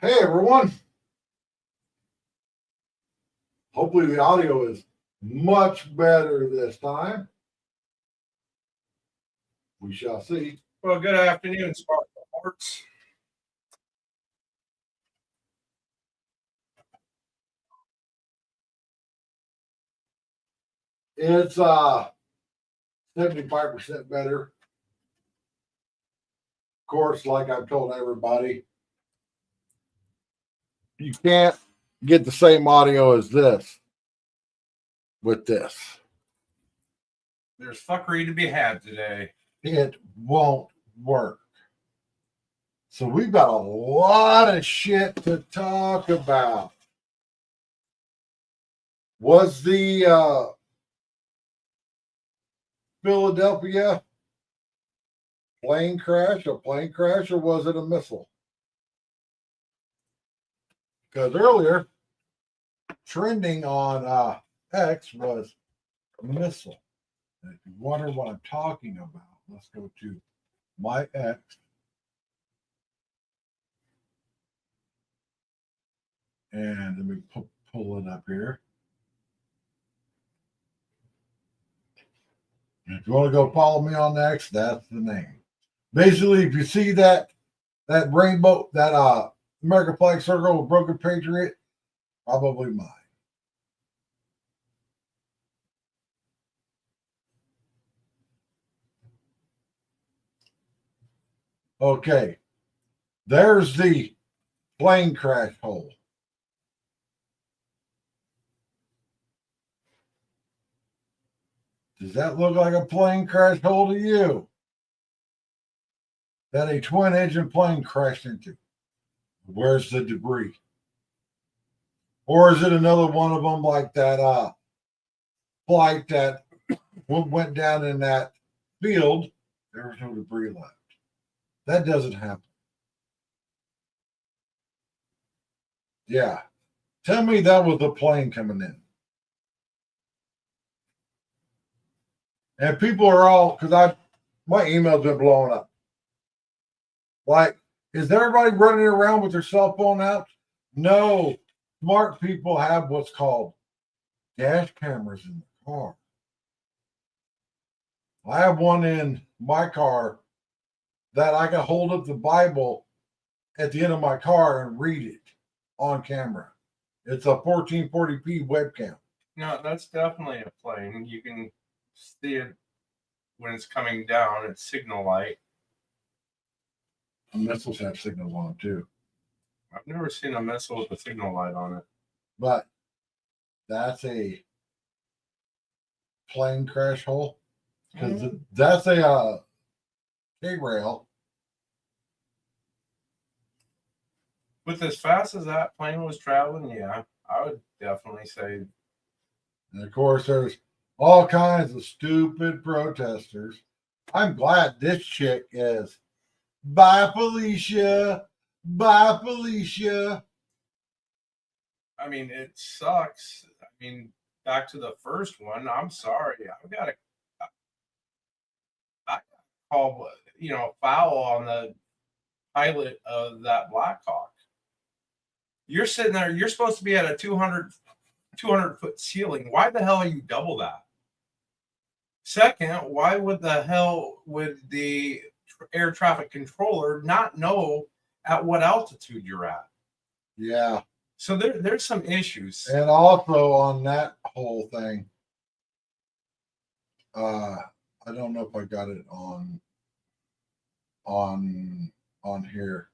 Hey everyone. Hopefully the audio is much better this time. We shall see. Well, good afternoon, Sparkle Hearts. It's 75% better. Of course, like I've told everybody, you can't get the same audio as this with this. There's fuckery to be had today. It won't work. So we've got a lot of shit to talk about. Was the Philadelphia plane crash a plane crash, or was it a missile? Because earlier, trending on X was a missile. And if you wonder what I'm talking about, let's go to my X. And let me pull it up here. And if you want to go follow me on X, that's the name. Basically, if you see that rainbow, that American flag circle with broken patriot, probably mine. Okay, there's the plane crash hole. Does that look like a plane crash hole to you? That a twin engine plane crashed into? Where's the debris? Or is it another one of them like that flight that went down in that field? There was no debris left. That doesn't happen. Yeah. Tell me that was the plane coming in. And people are all, because my email's been blowing up. Like, is everybody running around with their cell phone out? No. Smart people have what's called dash cameras in the car. I have one in my car that I can hold up the Bible at the end of my car and read it on camera. It's a 1440p webcam. No, that's definitely a plane. You can see it when it's coming down. It's signal light. Missiles have signals on them too. I've never seen a missile with a signal light on it. But that's a plane crash hole. Because that's a K-rail. With as fast as that plane was traveling, yeah, I would definitely say. And of course, there's all kinds of stupid protesters. I'm glad this chick is. Bye, Felicia. Bye, Felicia. I mean, it sucks. I mean, back to the first one. I'm sorry. I got call, foul on the pilot of that Black Hawk. You're sitting there. You're supposed to be at a 200 foot ceiling. Why the hell are you double that? Second, why would the hell would the air traffic controller not know at what altitude you're at? Yeah. So there's some issues. And also on that whole thing, I don't know if I got it on here.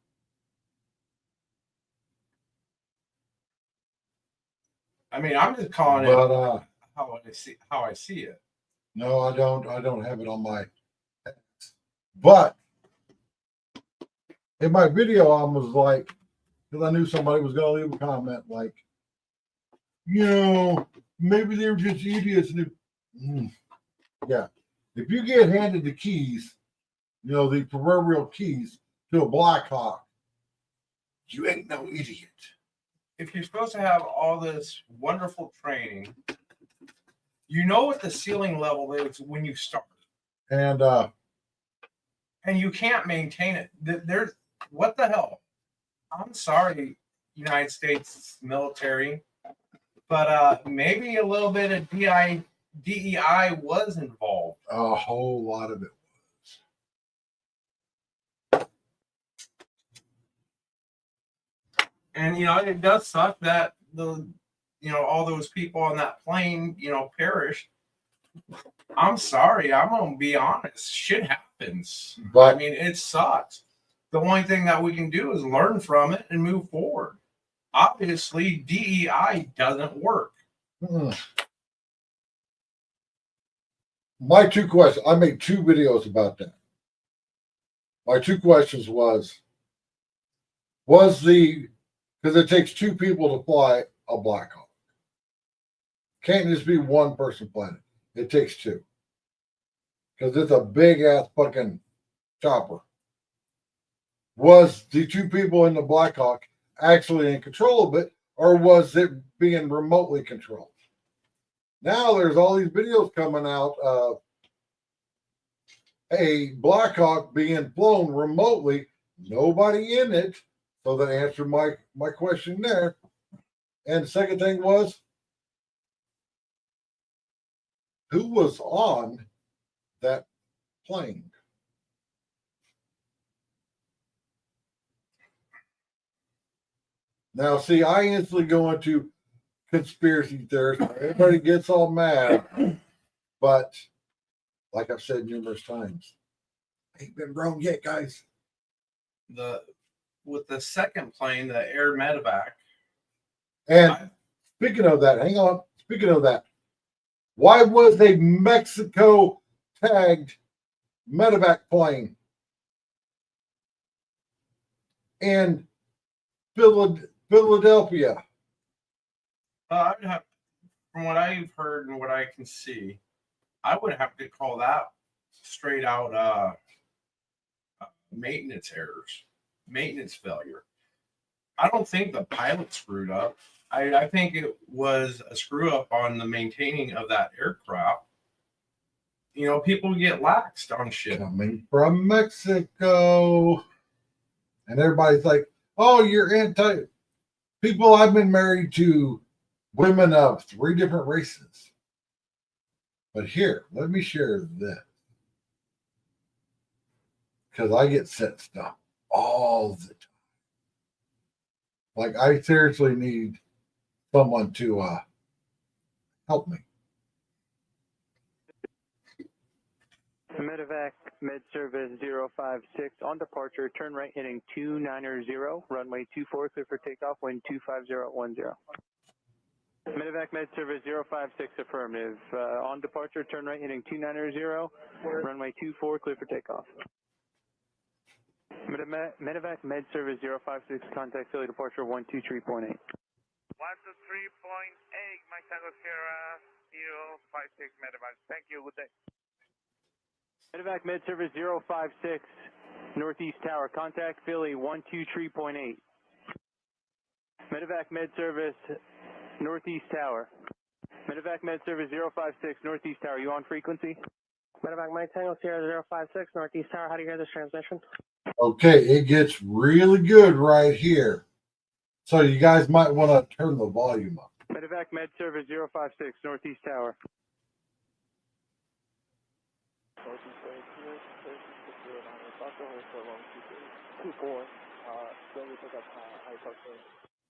I mean, I'm just calling it how I see it. No, I don't have it on my. But in my video, I was like, because I knew somebody was going to leave a comment like, maybe they were just idiots. Yeah. If you get handed the keys, the proverbial keys to a Black Hawk, you ain't no idiot. If you're supposed to have all this wonderful training, you know what the ceiling level is when you start. And you can't maintain it. There's what the hell? I'm sorry, United States military, but maybe a little bit of DEI was involved. A whole lot of it was. And it does suck that all those people on that plane, perished. I'm sorry, I'm gonna be honest. Shit happens. But I mean, it sucks. The only thing that we can do is learn from it and move forward. Obviously, DEI doesn't work. My two questions, I made 2 videos about that. My 2 questions was because it takes 2 people to fly a Black Hawk. Can't just be one person flying it. It takes 2. Because it's a big ass fucking chopper. Was the 2 people in the Black Hawk actually in control of it, or was it being remotely controlled? Now there's all these videos coming out of a Black Hawk being flown remotely, nobody in it. So that answered my question there. And the second thing was, who was on that plane? Now, see, I instantly go into conspiracy theories. Everybody gets all mad. But like I've said numerous times, I ain't been wrong yet, guys. With the second plane, the air medevac. And speaking of that, hang on. Speaking of that, why was a Mexico tagged medevac plane in Philadelphia? From what I've heard and what I can see, I would have to call that straight out maintenance errors, maintenance failure. I don't think the pilot screwed up. I think it was a screw up on the maintaining of that aircraft. People get laxed on shit. Coming from Mexico. And everybody's like, oh, you're anti. People, I've been married to women of 3 different races. But here, let me share this. Because I get sent stuff all the time. Like, I seriously need someone to help me. Medevac Med Service 056 on departure, turn right heading 290, runway 24, clear for takeoff, wind 25010. Medevac Med Service 056 affirmative. On departure, turn right heading 290, runway 24, clear for takeoff. Medevac Med Service 056, contact Philly departure 123.8. 123.8, Mike Tango Sierra 056 Medevac. Thank you, good day. Medevac Med Service 056, Northeast Tower, contact Philly 123.8. Medevac Med Service Northeast Tower. Medevac Med Service 056, Northeast Tower, you on frequency? Medevac Mike Tango Sierra 056, Northeast Tower, how do you hear this transmission? Okay, it gets really good right here. So you guys might want to turn the volume up. Medevac Med Service 056, Northeast Tower.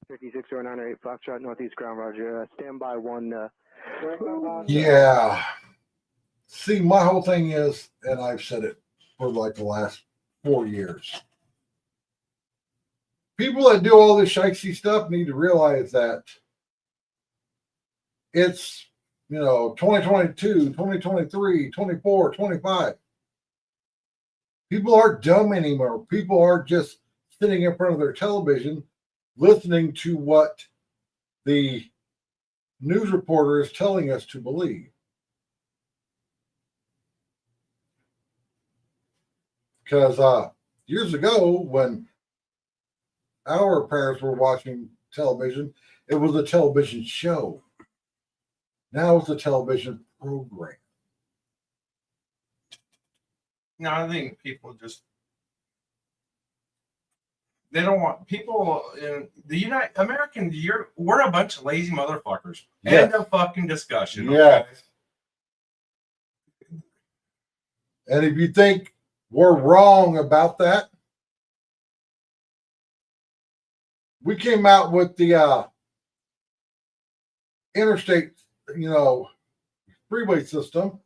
Fifty-six 0908 Foxtrot Northeast Ground, Roger. Standby 1. Yeah. See, my whole thing is, and I've said it for like the last 4 years. People that do all this shicey stuff need to realize that it's, 2022, 2023, 24, 25. People aren't dumb anymore. People aren't just sitting in front of their television listening to what the news reporter is telling us to believe. Because years ago, when our parents were watching television, it was a television show. Now it's a television program. No, I think people They don't want people in the Americans. We're a bunch of lazy motherfuckers. Yes. End of fucking discussion. Yes. Okay? And if you think we're wrong about that, we came out with the interstate, freeway system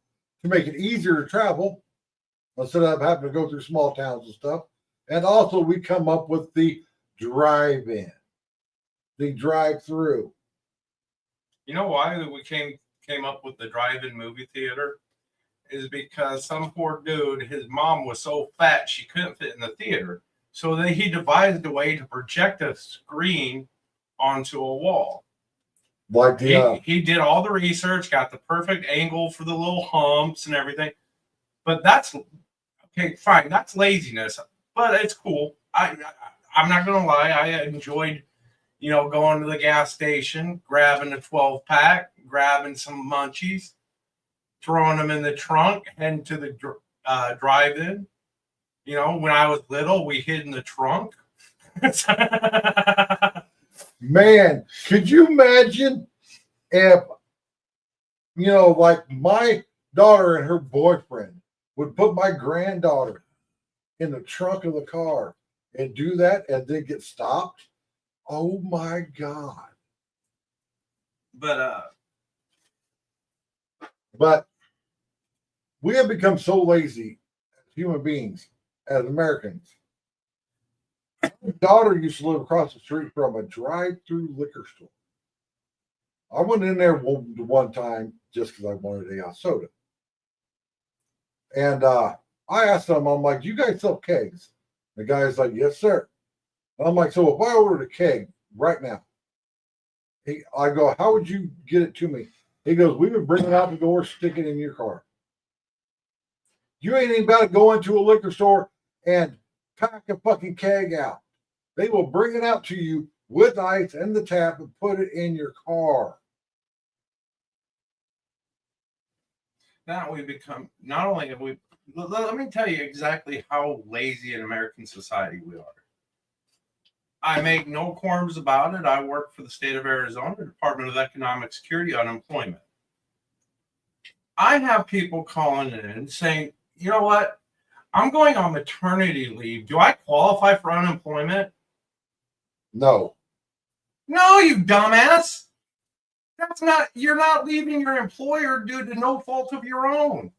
to make it easier to travel instead of having to go through small towns and stuff. And also, we come up with the drive-in, the drive-through. You know why we came up with the drive-in movie theater? Is because some poor dude, his mom was so fat she couldn't fit in the theater. So he devised a way to project a screen onto a wall. Like He did all the research, got the perfect angle for the little humps and everything. But that's okay, fine. That's laziness, but it's cool. I'm not gonna lie. I enjoyed, going to the gas station, grabbing a 12-pack, grabbing some munchies, throwing them in the trunk, heading to the drive-in. When I was little, we hid in the trunk. Man, could you imagine if, like my daughter and her boyfriend would put my granddaughter in the trunk of the car and do that and then get stopped? Oh my God. But we have become so lazy as human beings, as Americans. My daughter used to live across the street from a drive-through liquor store. I went in there one time just because I wanted a soda. And I asked them, I'm like, do you guys sell kegs? The guy's like, yes, sir. And I'm like, so if I ordered a keg right now, I go, how would you get it to me? He goes, we would bring it out the door, stick it in your car. You ain't even about to go into a liquor store and pack a fucking keg out. They will bring it out to you with ice and the tap and put it in your car. Now we become, not only have we, let me tell you exactly how lazy in American society we are. I make no qualms about it. I work for the state of Arizona, Department of Economic Security, unemployment. I have people calling in saying, you know what? I'm going on maternity leave. Do I qualify for unemployment? No. No, you dumbass. You're not leaving your employer due to no fault of your own.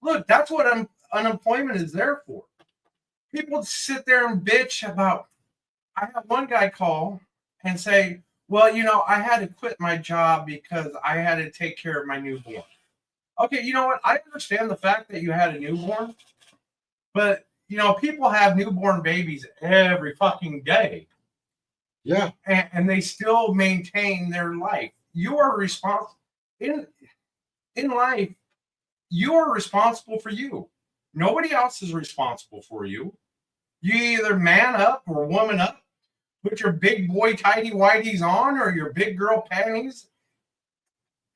Look, that's what unemployment is there for. People sit there and bitch about. I had one guy call and say, well, I had to quit my job because I had to take care of my newborn. Okay, you know what? I understand the fact that you had a newborn, but, people have newborn babies every fucking day. Yeah. And they still maintain their life. You are responsible. In life, you are responsible for you. Nobody else is responsible for you. You either man up or woman up. Put your big boy tidy whities on or your big girl panties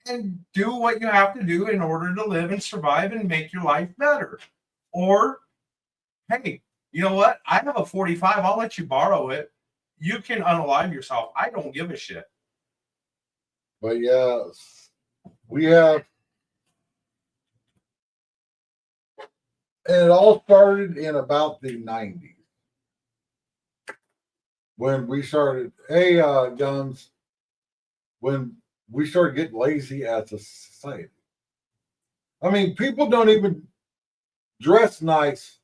and do what you have to do in order to live and survive and make your life better. Or, hey, you know what? I have a 45. I'll let you borrow it. You can unalive yourself. I don't give a shit. But yes, we have, and it all started in about the 90s. When we started, guns, when we started getting lazy as a society. I mean, people don't even dress nice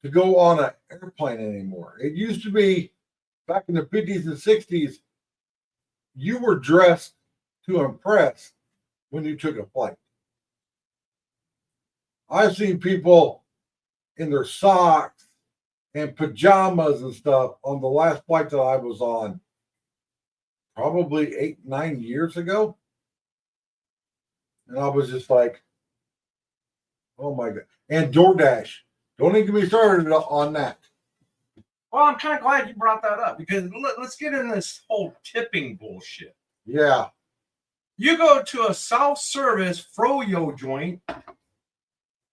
to go on an airplane anymore. It used to be back in the 50s and 60s, you were dressed to impress when you took a flight. I've seen people in their socks and pajamas and stuff on the last flight that I was on, probably 8-9 years ago. And I was just like, oh my God. And DoorDash. Don't even get me started on that. Well, I'm kind of glad you brought that up because let's get in this whole tipping bullshit. Yeah. You go to a self-service froyo joint,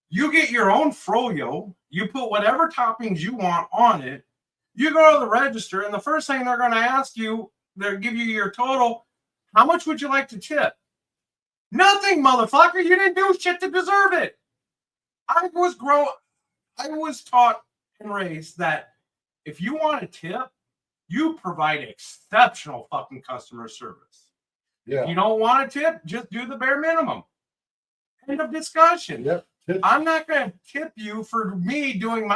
you get your own froyo, you put whatever toppings you want on it, You go to the register, and the first thing they're going to ask you, they'll give you your total. How much would you like to tip? Nothing, motherfucker. You didn't do shit to deserve it. I was taught and raised that if you want a tip, you provide exceptional fucking customer service. Yeah. If you don't want a tip, just do the bare minimum. End of discussion. Yep. I'm not going to tip you for me doing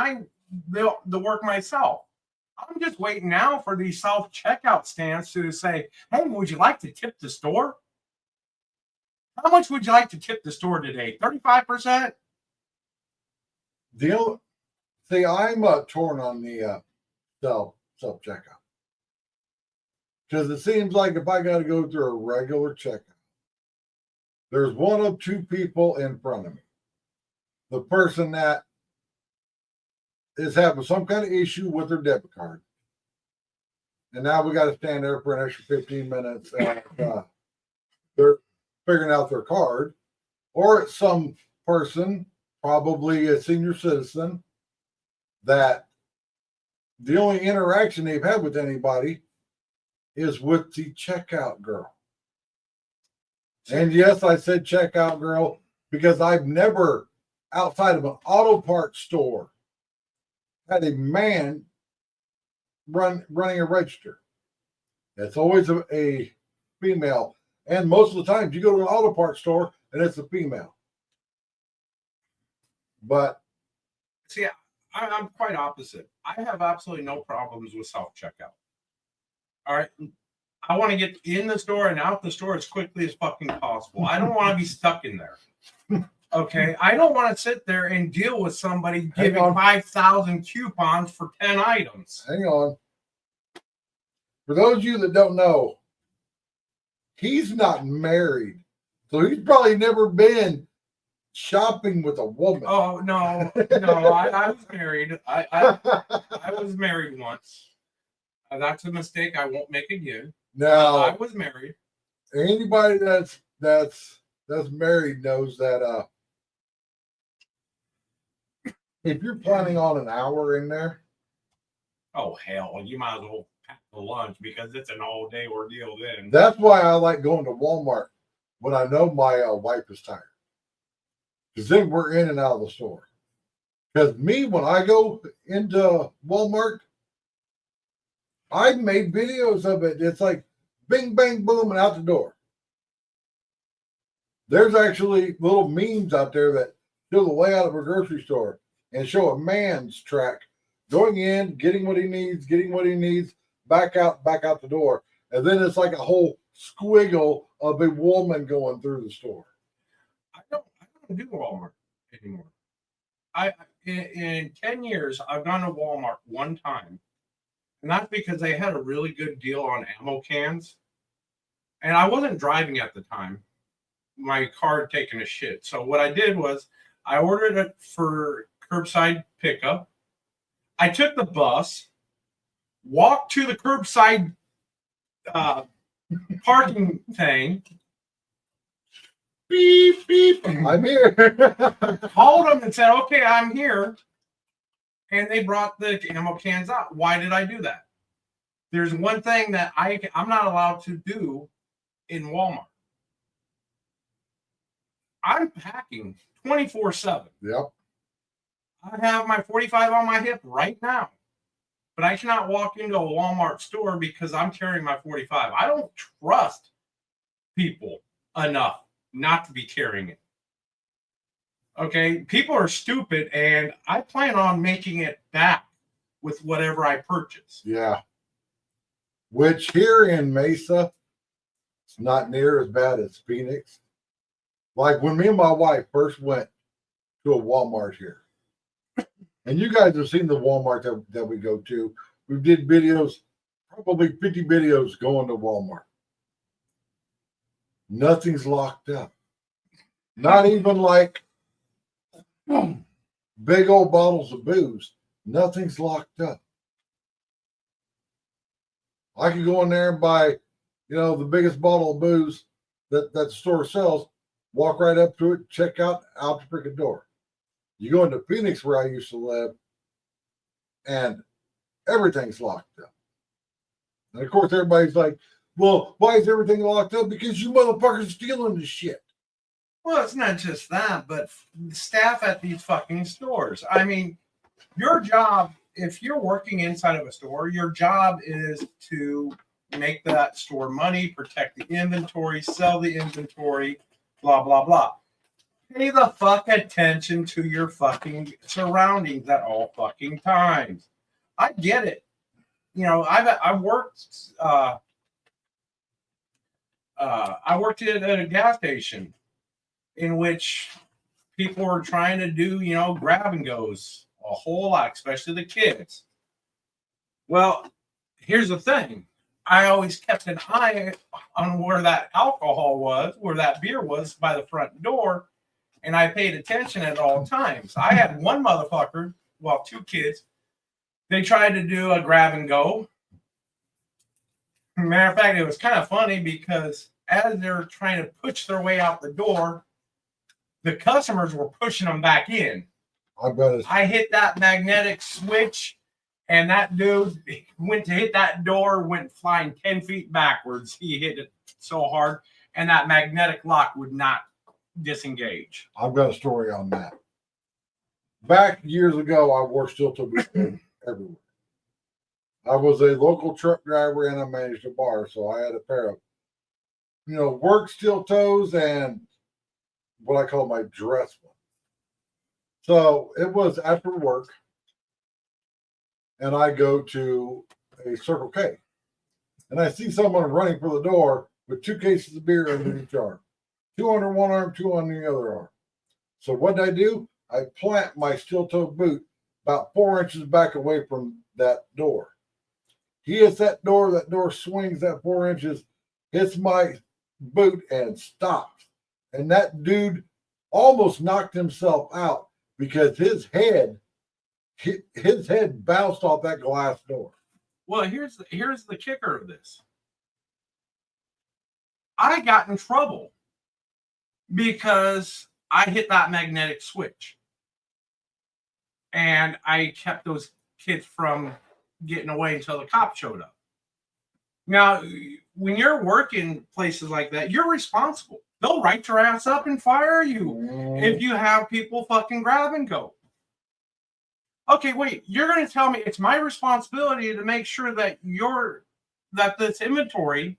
the work myself. I'm just waiting now for these self-checkout stands to say, hey, would you like to tip the store? How much would you like to tip the store today? 35%? See, I'm torn on the self-checkout. Because it seems like if I got to go through a regular checkout, there's one of two people in front of me. The person that is having some kind of issue with their debit card. And now we got to stand there for an extra 15 minutes. And, they're figuring out their card. Or it's some person, probably a senior citizen, that the only interaction they've had with anybody is with the checkout girl. And yes, I said checkout girl because I've never, outside of an auto parts store, had a man running a register. It's always a female. And most of the time, you go to an auto parts store and it's a female. But see, I'm quite opposite. I have absolutely no problems with self-checkout. All right. I want to get in the store and out the store as quickly as fucking possible. I don't want to be stuck in there. Okay. I don't want to sit there and deal with somebody giving 5,000 coupons for 10 items. Hang on. For those of you that don't know, he's not married. So he's probably never been shopping with a woman. Oh, no. I was married. I was married once. That's a mistake I won't make again. Now, I was married. Anybody that's married knows that if you're planning on an hour in there, oh hell, you might as well pack the lunch because it's an all-day ordeal then. That's why I like going to Walmart when I know my wife is tired, because then we're in and out of the store. Because me, when I go into Walmart, I've made videos of it. It's like bing, bang, boom, and out the door. There's actually little memes out there that show the layout of a grocery store and show a man's track going in, getting what he needs, back out the door. And then it's like a whole squiggle of a woman going through the store. I don't do Walmart anymore. In 10 years, I've gone to Walmart one time. And that's because they had a really good deal on ammo cans. And I wasn't driving at the time. My car had taken a shit. So what I did was I ordered it for curbside pickup. I took the bus, walked to the curbside parking thing. Beep, beep. I'm here. Called them and said, okay, I'm here. And they brought the ammo cans out. Why did I do that? There's one thing that I'm not allowed to do in Walmart. I'm packing 24/7. Yep. I have my 45 on my hip right now. But I cannot walk into a Walmart store because I'm carrying my 45. I don't trust people enough not to be carrying it. Okay, people are stupid, and I plan on making it back with whatever I purchase. Yeah. Which here in Mesa, it's not near as bad as Phoenix. Like when me and my wife first went to a Walmart here, and you guys have seen the Walmart that we go to. We did videos, probably 50 videos going to Walmart. Nothing's locked up. Not even like big old bottles of booze. Nothing's locked up. I could go in there and buy, the biggest bottle of booze that the store sells, walk right up to it, check out the freaking door. You go into Phoenix where I used to live, and Everything's locked up. And of course, everybody's like, well, why is everything locked up? Because you motherfuckers are stealing the shit. Well, it's not just that, but staff at these fucking stores. I mean, your job, if you're working inside of a store, your job is to make that store money, protect the inventory, sell the inventory, blah, blah, blah. Pay the fuck attention to your fucking surroundings at all fucking times. I get it. You know, I worked at a gas station in which people were trying to do, you know, grab and goes a whole lot, especially the kids. Well, here's the thing. I always kept an eye on where that alcohol was, where that beer was by the front door, and I paid attention at all times. I had one motherfucker, well, two kids, they tried to do a grab and go. Matter of fact, it was kind of funny because as they're trying to push their way out the door, the customers were pushing them back in. I hit that magnetic switch, and that dude went to hit that door, went flying 10 feet backwards. He hit it so hard, and that magnetic lock would not disengage. I've got a story on that. Back years ago, I wore steel-toe boots everywhere. I was a local truck driver and I managed a bar, so I had a pair of, you know, work steel toes and what I call my dress one. So it was after work, and I go to a Circle K, and I see someone running for the door with 2 cases of beer under each arm, 2 under one arm, 2 on the other arm. So what did I do? I plant my steel-toe boot about 4 inches back away from that door. He hits that door swings that 4 inches, hits my boot and stops. And that dude almost knocked himself out because his head bounced off that glass door. Well, here's the kicker of this. I got in trouble because I hit that magnetic switch. And I kept those kids from getting away until the cops showed up. Now, when you're working places like that, you're responsible. They'll write your ass up and fire you if you have people fucking grab and go. Okay, wait, you're going to tell me it's my responsibility to make sure that this inventory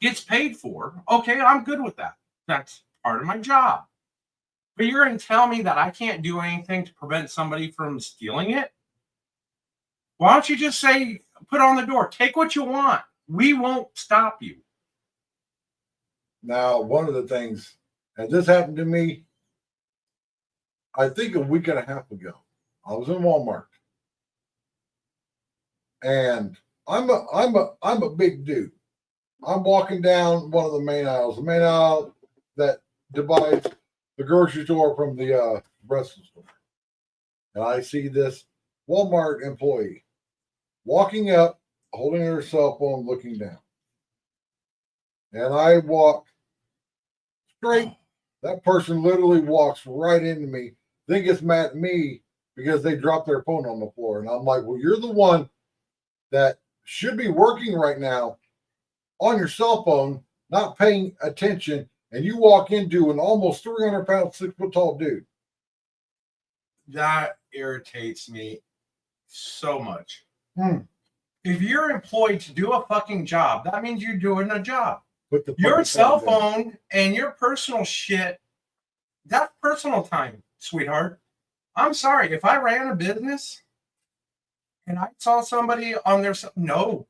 gets paid for. Okay, I'm good with that. That's part of my job. But you're going to tell me that I can't do anything to prevent somebody from stealing it? Why don't you just say, put on the door, take what you want. We won't stop you. Now, one of the things, and this happened to me, I think a week and a half ago. I was in Walmart, and I'm a big dude. I'm walking down one of the main aisles, the main aisle that divides the grocery store from the rest of the store, and I see this Walmart employee walking up, holding her cell phone, looking down, and I walk straight. That person literally walks right into me, then gets mad at me because they dropped their phone on the floor. And I'm like, well, you're the one that should be working right now on your cell phone, not paying attention, and you walk into an almost 300-pound, 6-foot-tall dude. That irritates me so much. If you're employed to do a fucking job, that means you're doing a job. Your cell phone and your personal shit, that's personal time, sweetheart. I'm sorry, if I ran a business and I saw somebody on their no,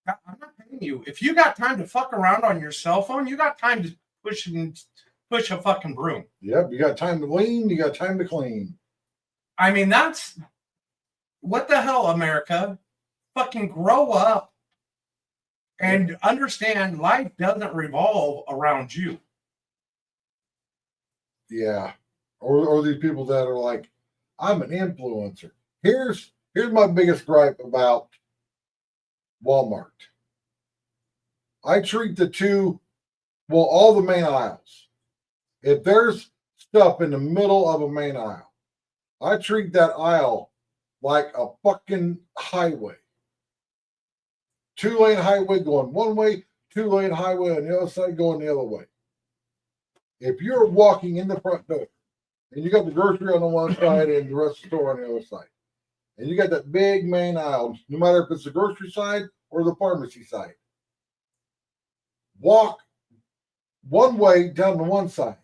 I'm not paying you. If you got time to fuck around on your cell phone, you got time to push a fucking broom. Yep, you got time to lean, you got time to clean. I mean, that's what the hell, America? Fucking grow up and understand life doesn't revolve around you. Yeah. Or these people that are like, I'm an influencer. Here's my biggest gripe about Walmart. I treat all the main aisles. If there's stuff in the middle of a main aisle, I treat that aisle like a fucking highway. 2-lane highway going one way, 2-lane highway on the other side going the other way. If you're walking in the front door and you got the grocery on the one side and the rest of the store on the other side, and you got that big main aisle, no matter if it's the grocery side or the pharmacy side, walk one way down the one side.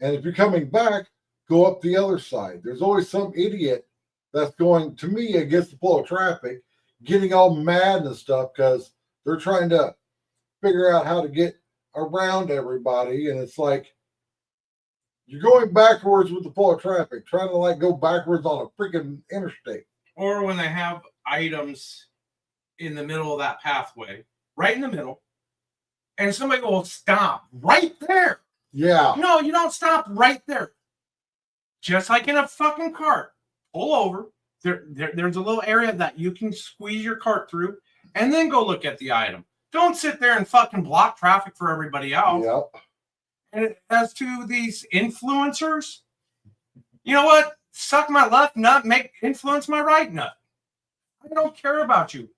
And if you're coming back, go up the other side. There's always some idiot that's going, to me, against the flow of traffic, getting all mad and stuff because they're trying to figure out how to get around everybody. And it's like, you're going backwards with the flow of traffic, trying to like go backwards on a freaking interstate. Or when they have items in the middle of that pathway, right in the middle, and somebody will stop right there. Yeah. No, you don't stop right there. Just like in a fucking cart, pull over. There's a little area that you can squeeze your cart through and then go look at the item. Don't sit there and fucking block traffic for everybody else. Yep. And as to these influencers, you know what? Suck my left nut, influence my right nut. I don't care about you.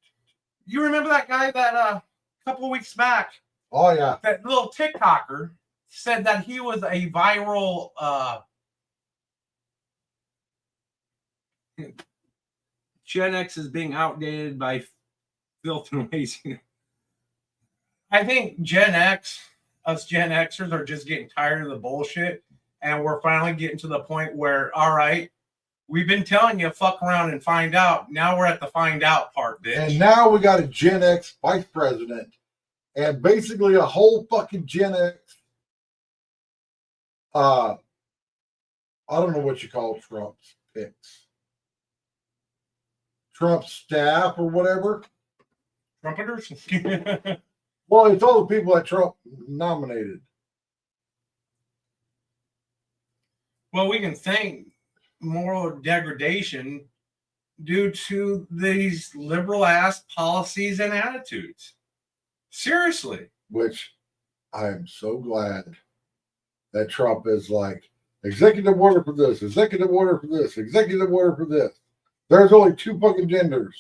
You remember that guy that a couple of weeks back, Oh, yeah. that little TikToker said that he was a viral Gen X is being outdated by filth and laziness. I think us Gen Xers are just getting tired of the bullshit, and we're finally getting to the point where, all right, we've been telling you fuck around and find out. Now we're at the find out part, bitch. And now we got a Gen X vice president and basically a whole fucking Gen X. I don't know what you call Trump's picks. Trump's staff or whatever. Trumpeters? Well, it's all the people that Trump nominated. Well, we can thank moral degradation due to these liberal ass policies and attitudes. Seriously. Which I am so glad that Trump is like, executive order for this, executive order for this, executive order for this. There's only two fucking genders.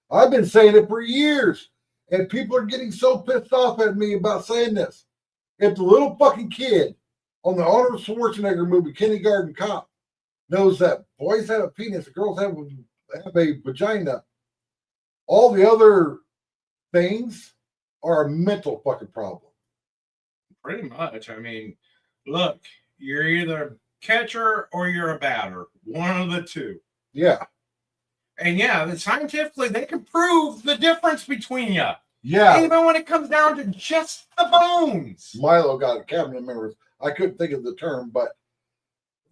I've been saying it for years, and people are getting so pissed off at me about saying this. If the little fucking kid on the Arnold Schwarzenegger movie, Kindergarten Cop, knows that boys have a penis, girls have a vagina, all the other things are a mental fucking problem. Pretty much. I mean, look, you're either a catcher or you're a batter. One of the two. Yeah. And yeah, scientifically, they can prove the difference between you. Yeah. Even when it comes down to just the bones. Milo got a cabinet members. I couldn't think of the term, but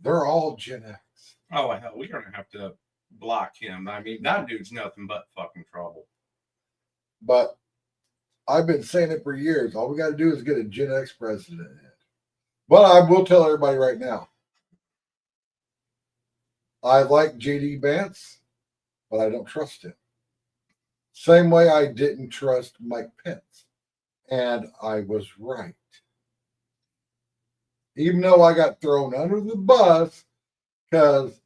they're all Gen X. Oh, hell, we're going to have to block him. I mean, that dude's nothing but fucking trouble. But I've been saying it for years. All we got to do is get a Gen X president in. But I will tell everybody right now, I like J.D. Vance, but I don't trust him. Same way I didn't trust Mike Pence. And I was right. Even though I got thrown under the bus because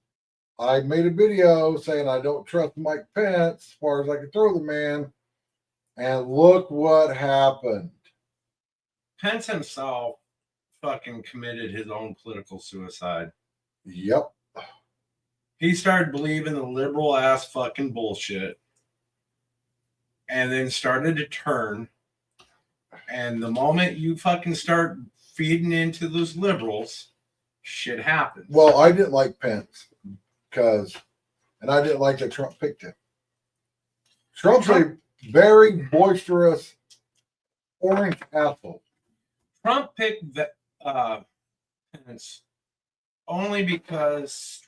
I made a video saying I don't trust Mike Pence as far as I could throw the man. And look what happened. Pence himself fucking committed his own political suicide. Yep. He started believing the liberal ass fucking bullshit and then started to turn. And the moment you fucking start feeding into those liberals, shit happens. Well, I didn't like Pence and I didn't like that Trump picked him. Trump's a very boisterous orange asshole. Trump picked Pence only because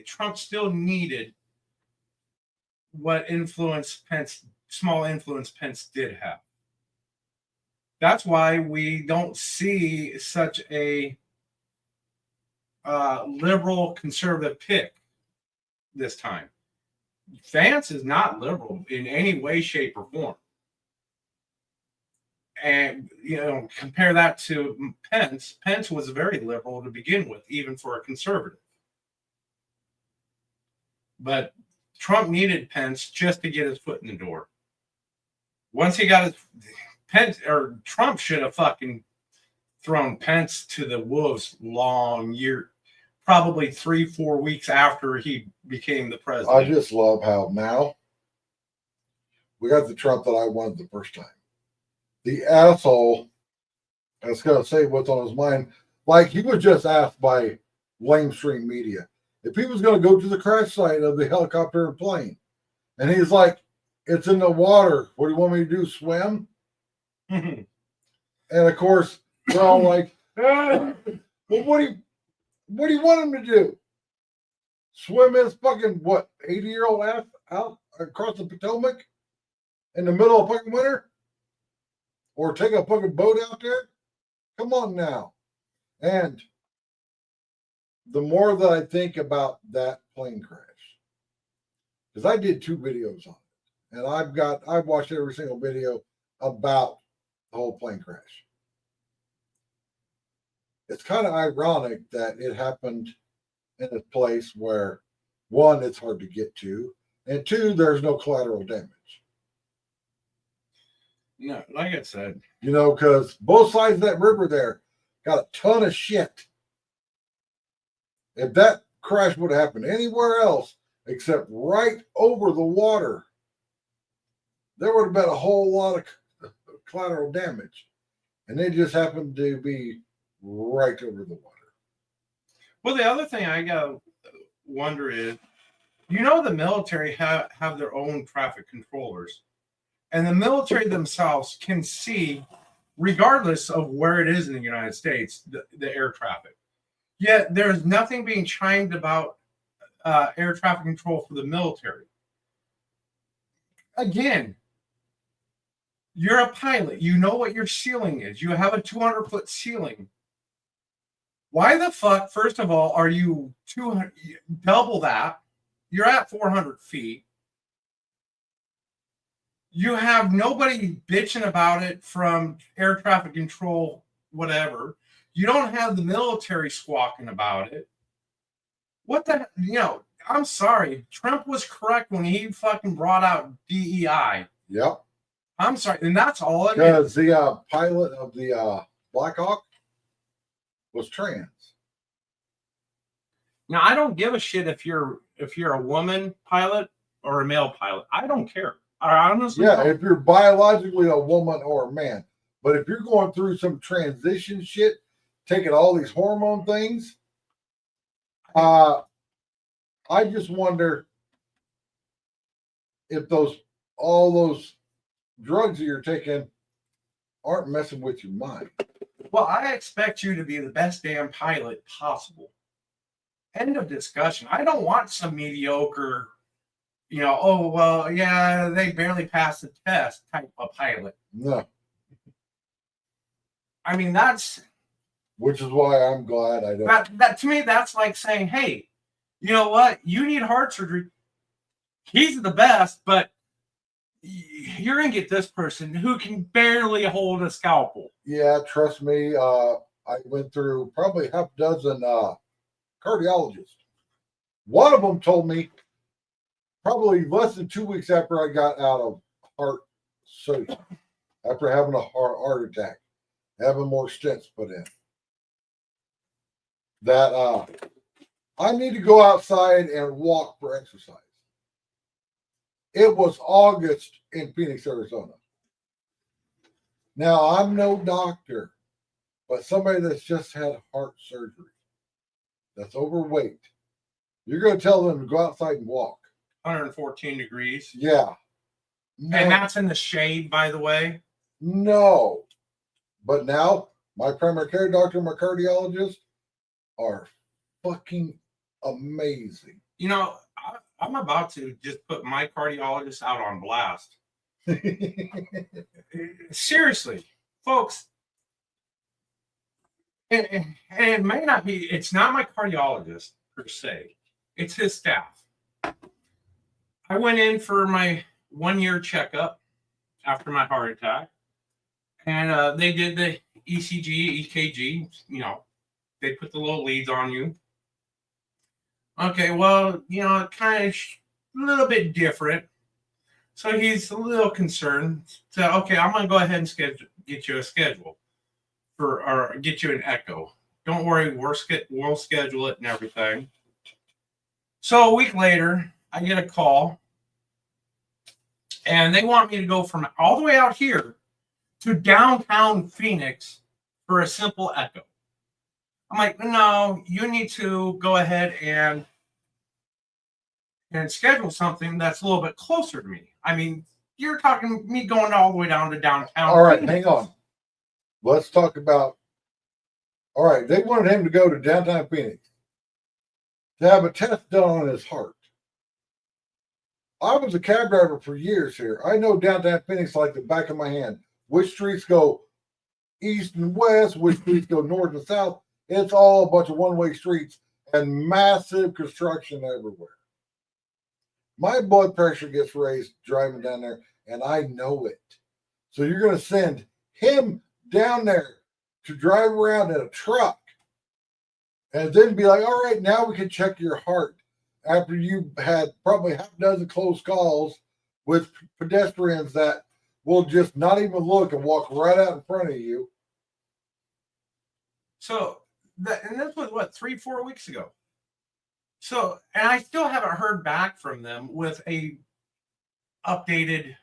Trump still needed what small influence Pence did have. That's why we don't see such a liberal conservative pick this time. Vance is not liberal in any way, shape, or form. And, compare that to Pence. Pence was very liberal to begin with, even for a conservative. but Trump needed Pence just to get his foot in the door. Once he got his Pence, or Trump should have fucking thrown Pence to the wolves long year, probably 3-4 weeks after he became the president. I just love how now we got the Trump that I wanted the first time. The asshole that's going to say what's on his mind. Like he was just asked by lamestream media if he was going to go to the crash site of the helicopter and plane. And he's like, it's in the water. What do you want me to do? Swim? And of course, we're all like, well, what do you want him to do? Swim his fucking, what, 80-year-old ass out across the Potomac in the middle of fucking winter? Or take a fucking boat out there? Come on now. And the more that I think about that plane crash, because I did 2 videos on it, and I've watched every single video about the whole plane crash. It's kind of ironic that it happened in a place where, 1, it's hard to get to, and 2, there's no collateral damage. No, like I said, You know, because both sides of that river there got a ton of shit. If that crash would have happened anywhere else except right over the water, there would have been a whole lot of collateral damage. And they just happened to be right over the water. well, the other thing I gotta wonder is, the military have their own traffic controllers, and the military themselves can see, regardless of where it is in the United States, the air traffic. Yet there's nothing being chimed about air traffic control for the military. Again, you're a pilot. You know what your ceiling is. You have a 200-foot ceiling. Why the fuck, first of all, are you 200, double that? You're at 400 feet. You have nobody bitching about it from air traffic control, whatever. You don't have the military squawking about it. What the, I'm sorry. Trump was correct when he fucking brought out DEI. Yep. I'm sorry. And that's all it is. Because the pilot of the Black Hawk was trans. Now, I don't give a shit if you're a woman pilot or a male pilot. I don't care. I honestly Yeah, don't. if you're biologically a woman or a man. But if you're going through some transition shit, taking all these hormone things, I just wonder if all those drugs that you're taking aren't messing with your mind. Well, I expect you to be the best damn pilot possible. End of discussion. I don't want some mediocre, oh, well, yeah, they barely passed the test type of pilot. No. I mean, that's... Which is why I'm glad I don't. That to me, that's like saying, hey, you know what? You need heart surgery. He's the best, but you're going to get this person who can barely hold a scalpel. Yeah, trust me. I went through probably half a dozen cardiologists. One of them told me probably less than 2 weeks after I got out of heart surgery, after having a heart attack, having more stents put in, that I need to go outside and walk for exercise. It was August in Phoenix, Arizona. Now, I'm no doctor, but somebody that's just had heart surgery, that's overweight, you're going to tell them to go outside and walk. 114 degrees. Yeah. No, And that's in the shade, by the way. no. But now, my primary care doctor and my cardiologist are fucking amazing. I'm about to just put my cardiologist out on blast. Seriously, folks. And it may not be, it's not my cardiologist per se, it's his staff. I went in for my 1-year checkup after my heart attack, and they did the ECG, EKG, they put the little leads on you. Okay, well, kind of a little bit different. So he's a little concerned. So, okay, I'm going to go ahead and get you a schedule or get you an echo. Don't worry, we'll schedule it and everything. So a week later, I get a call, and they want me to go from all the way out here to downtown Phoenix for a simple echo. I'm like, no, you need to go ahead and schedule something that's a little bit closer to me. I mean, you're talking me going all the way down to downtown. All right, Phoenix. hang on. Let's talk about. All right, they wanted him to go to downtown Phoenix to have a test done on his heart. I was a cab driver for years here. I know downtown Phoenix like the back of my hand. Which streets go east and west, which streets go north and south. It's all a bunch of one-way streets and massive construction everywhere. My blood pressure gets raised driving down there, and I know it. So you're going to send him down there to drive around in a truck and then be like, all right, now we can check your heart after you had probably half a dozen close calls with pedestrians that will just not even look and walk right out in front of you. So, and this was what, 3-4 weeks ago. So, and I still haven't heard back from them with a updated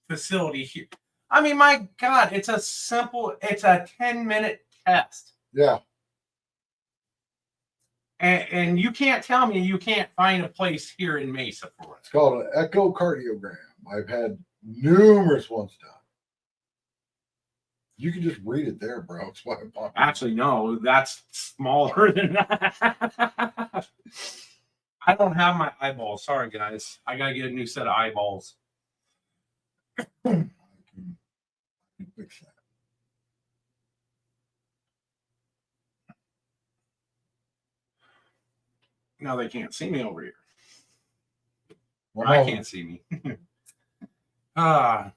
facility here. I mean, my God, it's a 10-minute test. Yeah. And you can't tell me you can't find a place here in Mesa for it. It's called an echocardiogram. I've had numerous ones done. You can just read it there, bro. It's why I'm popular. Actually, no, that's smaller than that. I don't have my eyeballs. Sorry, guys. I gotta get a new set of eyeballs. I can fix that. No, they can't see me over here. Well, I can't see me.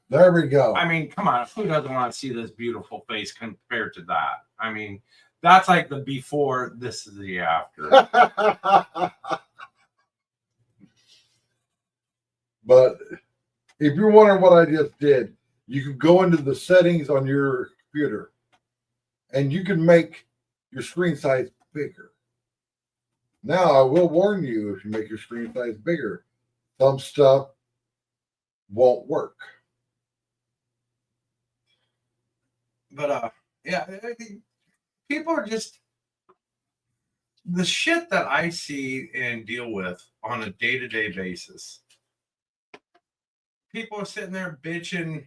There we go. I mean, come on. Who doesn't want to see this beautiful face compared to that? I mean, that's like the before. This is the after. But if you're wondering what I just did, you can go into the settings on your computer and you can make your screen size bigger. Now, I will warn you, if you make your screen size bigger, some stuff won't work. But yeah, people are just the shit that I see and deal with on a day-to-day basis. People are sitting there bitching.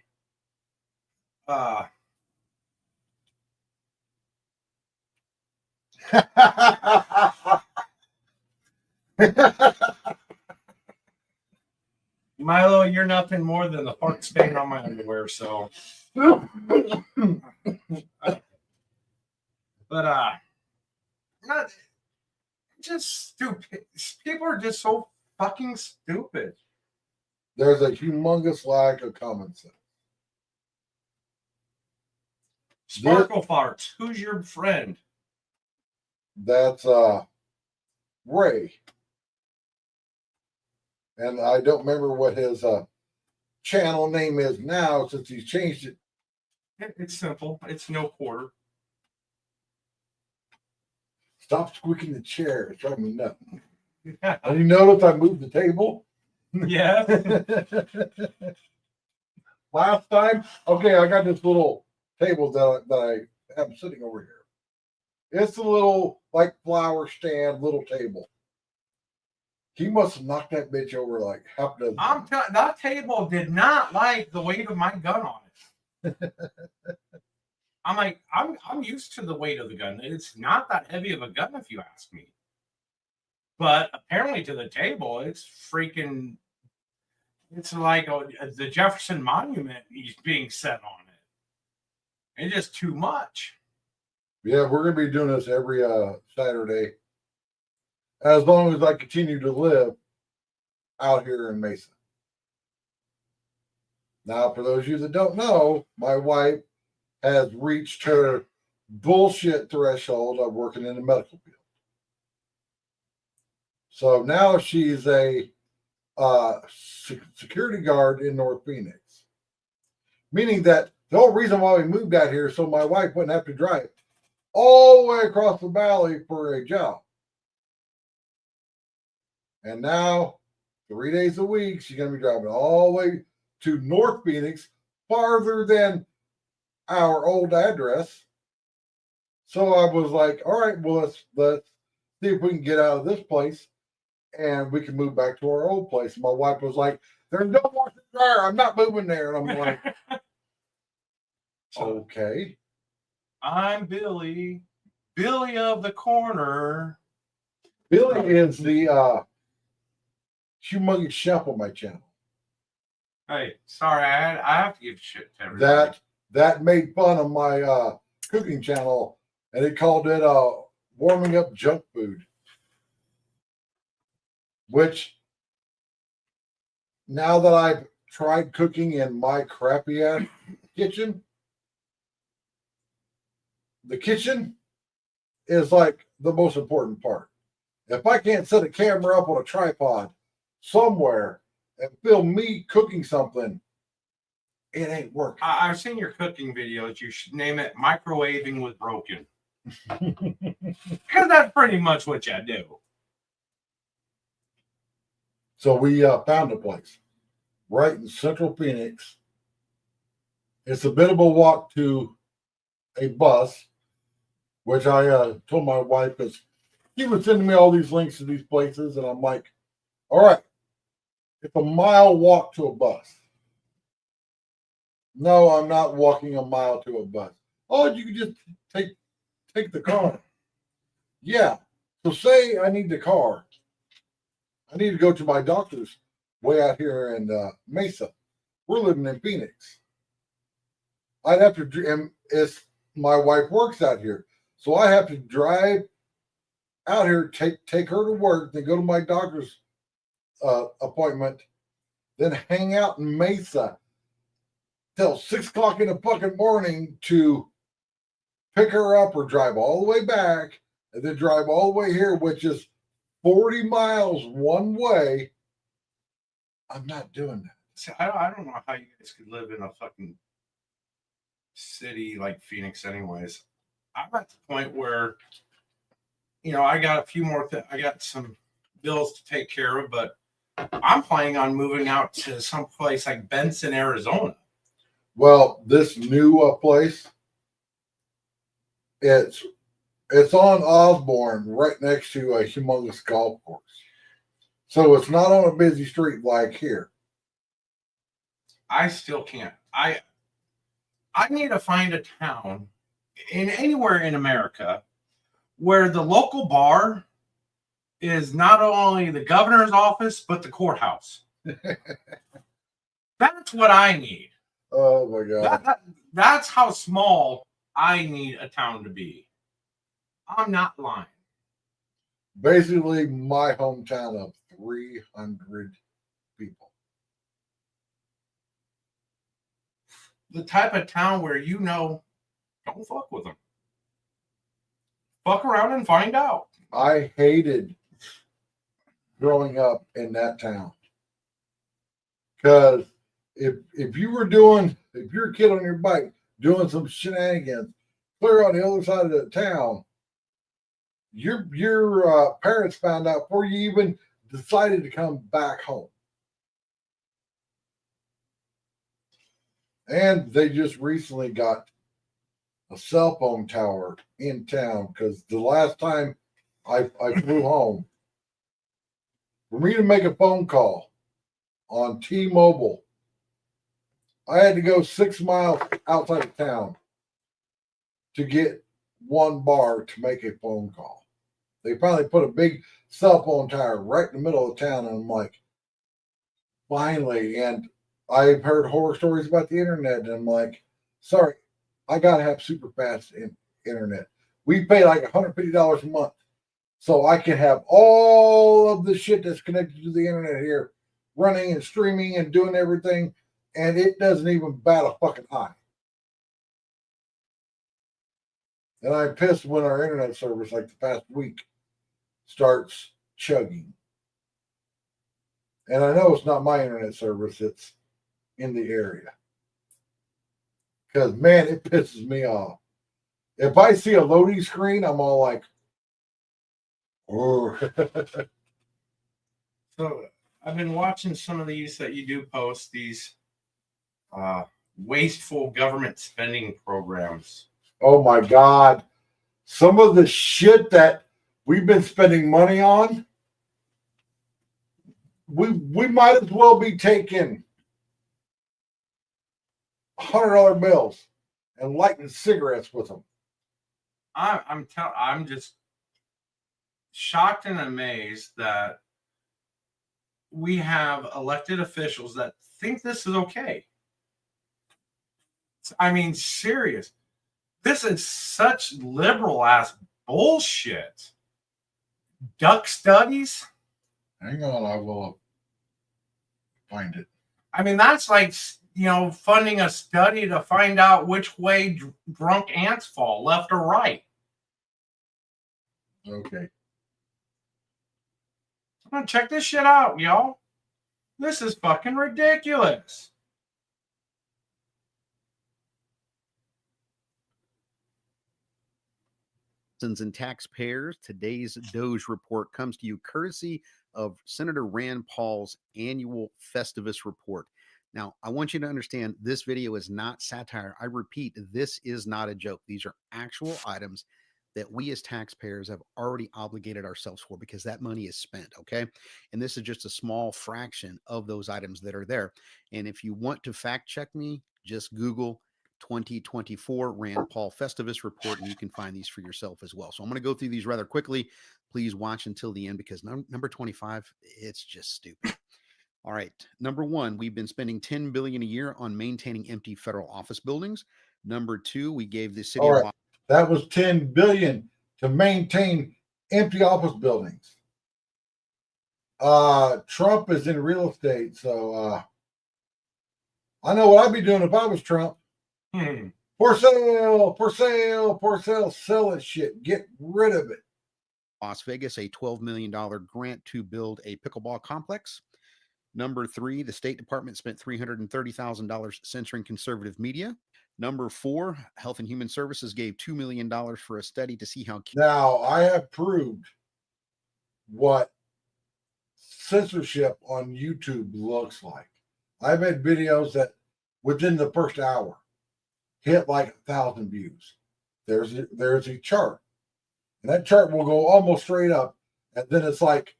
Milo, you're nothing more than the fart stain on my underwear, so. But not just stupid. People are just so fucking stupid. There's a humongous lack of common sense. Sparkle farts. Who's your friend? That's Ray. And I don't remember what his channel name is now since he's changed it. It's simple. It's no quarter. Stop squeaking the chair. It's driving me nuts. And you notice I moved the table? Yeah. Last time, okay, I got this little table that I have sitting over here. It's a little like flower stand little table. He must have knocked that bitch over like half a dozen. I'm telling that table did not like the weight of my gun on it. I'm like, I'm used to the weight of the gun. It's not that heavy of a gun, if you ask me. But apparently, to the table, it's freaking. It's like the Jefferson Monument is being set on it. It's just too much. Yeah, we're gonna be doing this every Saturday, as long as I continue to live out here in Mesa. Now, for those of you that don't know, my wife has reached her bullshit threshold of working in the medical field. So now she's a security guard in North Phoenix. Meaning that the whole reason why we moved out here so my wife wouldn't have to drive all the way across the valley for a job. And now, 3 days a week, she's going to be driving all the way to North Phoenix, farther than our old address. So I was like, all right, well, let's see if we can get out of this place and we can move back to our old place. My wife was like, there's no washer and dryer. I'm not moving there. And I'm like, okay. I'm Billy. Billy of the corner. Billy is the humongous chef on my channel. Hey, sorry, I have to give shit to everybody. That made fun of my cooking channel, and it called it warming up junk food. Which, now that I've tried cooking in my crappy ass kitchen, the kitchen is like the most important part. If I can't set a camera up on a tripod somewhere and film me cooking something, it ain't working. I've seen your cooking videos. You should name it Microwaving with Broken. Because that's pretty much what you do. So we found a place right in Central Phoenix. It's a bit of a walk to a bus, which I told my wife because he was sending me all these links to these places, and I'm like, all right, it's a mile walk to a bus. No, I'm not walking a mile to a bus. Oh, you can just take the car. Yeah. So say I need the car. I need to go to my doctor's way out here in Mesa. We're living in Phoenix. I'd have to, and my wife works out here. So I have to drive out here, take her to work, then go to my doctor's appointment, then hang out in Mesa till 6 o'clock in the fucking morning to pick her up or drive all the way back and then drive all the way here, which is 40 miles one way. I'm not doing that. See, I don't know how you guys could live in a fucking city like Phoenix anyways. I'm at the point where, I got a few more I got some bills to take care of, but I'm planning on moving out to some place like Benson, Arizona. Well, this new place, it's on Osborne, right next to a humongous golf course. So it's not on a busy street like here. I still can't. I need to find a town in anywhere in America where the local bar is not only the governor's office but the courthouse. That's what I need. Oh my God. That's how small I need a town to be. I'm not lying. Basically, my hometown of 300 people. The type of town where don't fuck with them. Fuck around and find out. I hated growing up in that town. Because if you're a kid on your bike doing some shenanigans, clear on the other side of the town, your parents found out before you even decided to come back home. And they just recently got a cell phone tower in town because the last time I flew home, for me to make a phone call on T-Mobile, I had to go 6 miles outside of town to get one bar to make a phone call. They finally put a big cell phone tower right in the middle of town, and I'm like, finally. And I've heard horror stories about the internet, and I'm like, sorry, I gotta have super fast internet. We pay like $150 a month, so I can have all of the shit that's connected to the internet here running and streaming and doing everything, and it doesn't even bat a fucking eye. And I'm pissed when our internet service, like the past week, starts chugging. And I know it's not my internet service, it's in the area. Because, man, it pisses me off. If I see a loading screen, I'm all like, oh. So I've been watching some of these that you do post, these wasteful government spending programs. Oh, my God. Some of the shit that we've been spending money on, we might as well be taking $100 bills and lighting cigarettes with them. I'm just shocked and amazed that we have elected officials that think this is okay. I mean, serious. This is such liberal ass bullshit. Duck studies. Hang on, I will find it. I mean, that's like, funding a study to find out which way drunk ants fall, left or right. Okay. I'm gonna check this shit out, y'all. This is fucking ridiculous. And taxpayers, today's Doge report comes to you courtesy of Senator Rand Paul's annual Festivus report. Now, I want you to understand this video is not satire. I repeat, this is not a joke. These are actual items that we as taxpayers have already obligated ourselves for because that money is spent, okay? And this is just a small fraction of those items that are there. And if you want to fact check me, just Google 2024 Rand Paul Festivus report, and you can find these for yourself as well. So I'm going to go through these rather quickly. Please watch until the end because number 25, it's just stupid. All right. Number one, we've been spending $10 billion a year on maintaining empty federal office buildings. Number two, we gave the city of that was $10 billion to maintain empty office buildings. Trump is in real estate, so I know what I'd be doing if I was Trump. For sale, for sale, for sale. Sell that shit. Get rid of it. Las Vegas, a $12 million grant to build a pickleball complex. Number three, the State Department spent $330,000 censoring conservative media. Number four, Health and Human Services gave $2 million for a study to see how. Now, I have proved what censorship on YouTube looks like. I've had videos that within the first hour hit like 1,000 views. There's a chart, and that chart will go almost straight up, and then it's like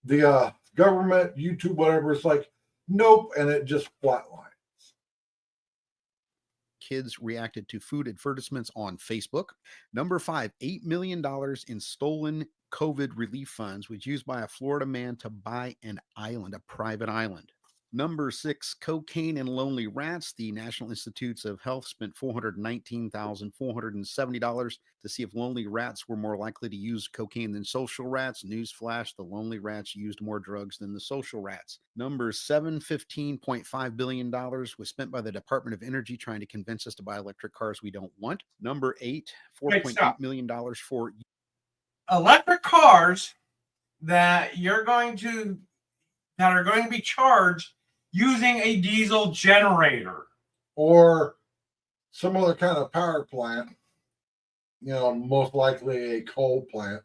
the government, YouTube, whatever. It's like nope, and it just flatlines. Kids reacted to food advertisements on Facebook. Number five, $8 million in stolen COVID relief funds was used by a Florida man to buy an island, a private island. Number six, cocaine and lonely rats. The National Institutes of Health spent $419,470 to see if lonely rats were more likely to use cocaine than social rats. Newsflash, the lonely rats used more drugs than the social rats. Number seven, $15.5 billion was spent by the Department of Energy trying to convince us to buy electric cars we don't want. Number eight, $4.8 million for electric cars that are going to be charged using a diesel generator or some other kind of power plant, most likely a coal plant.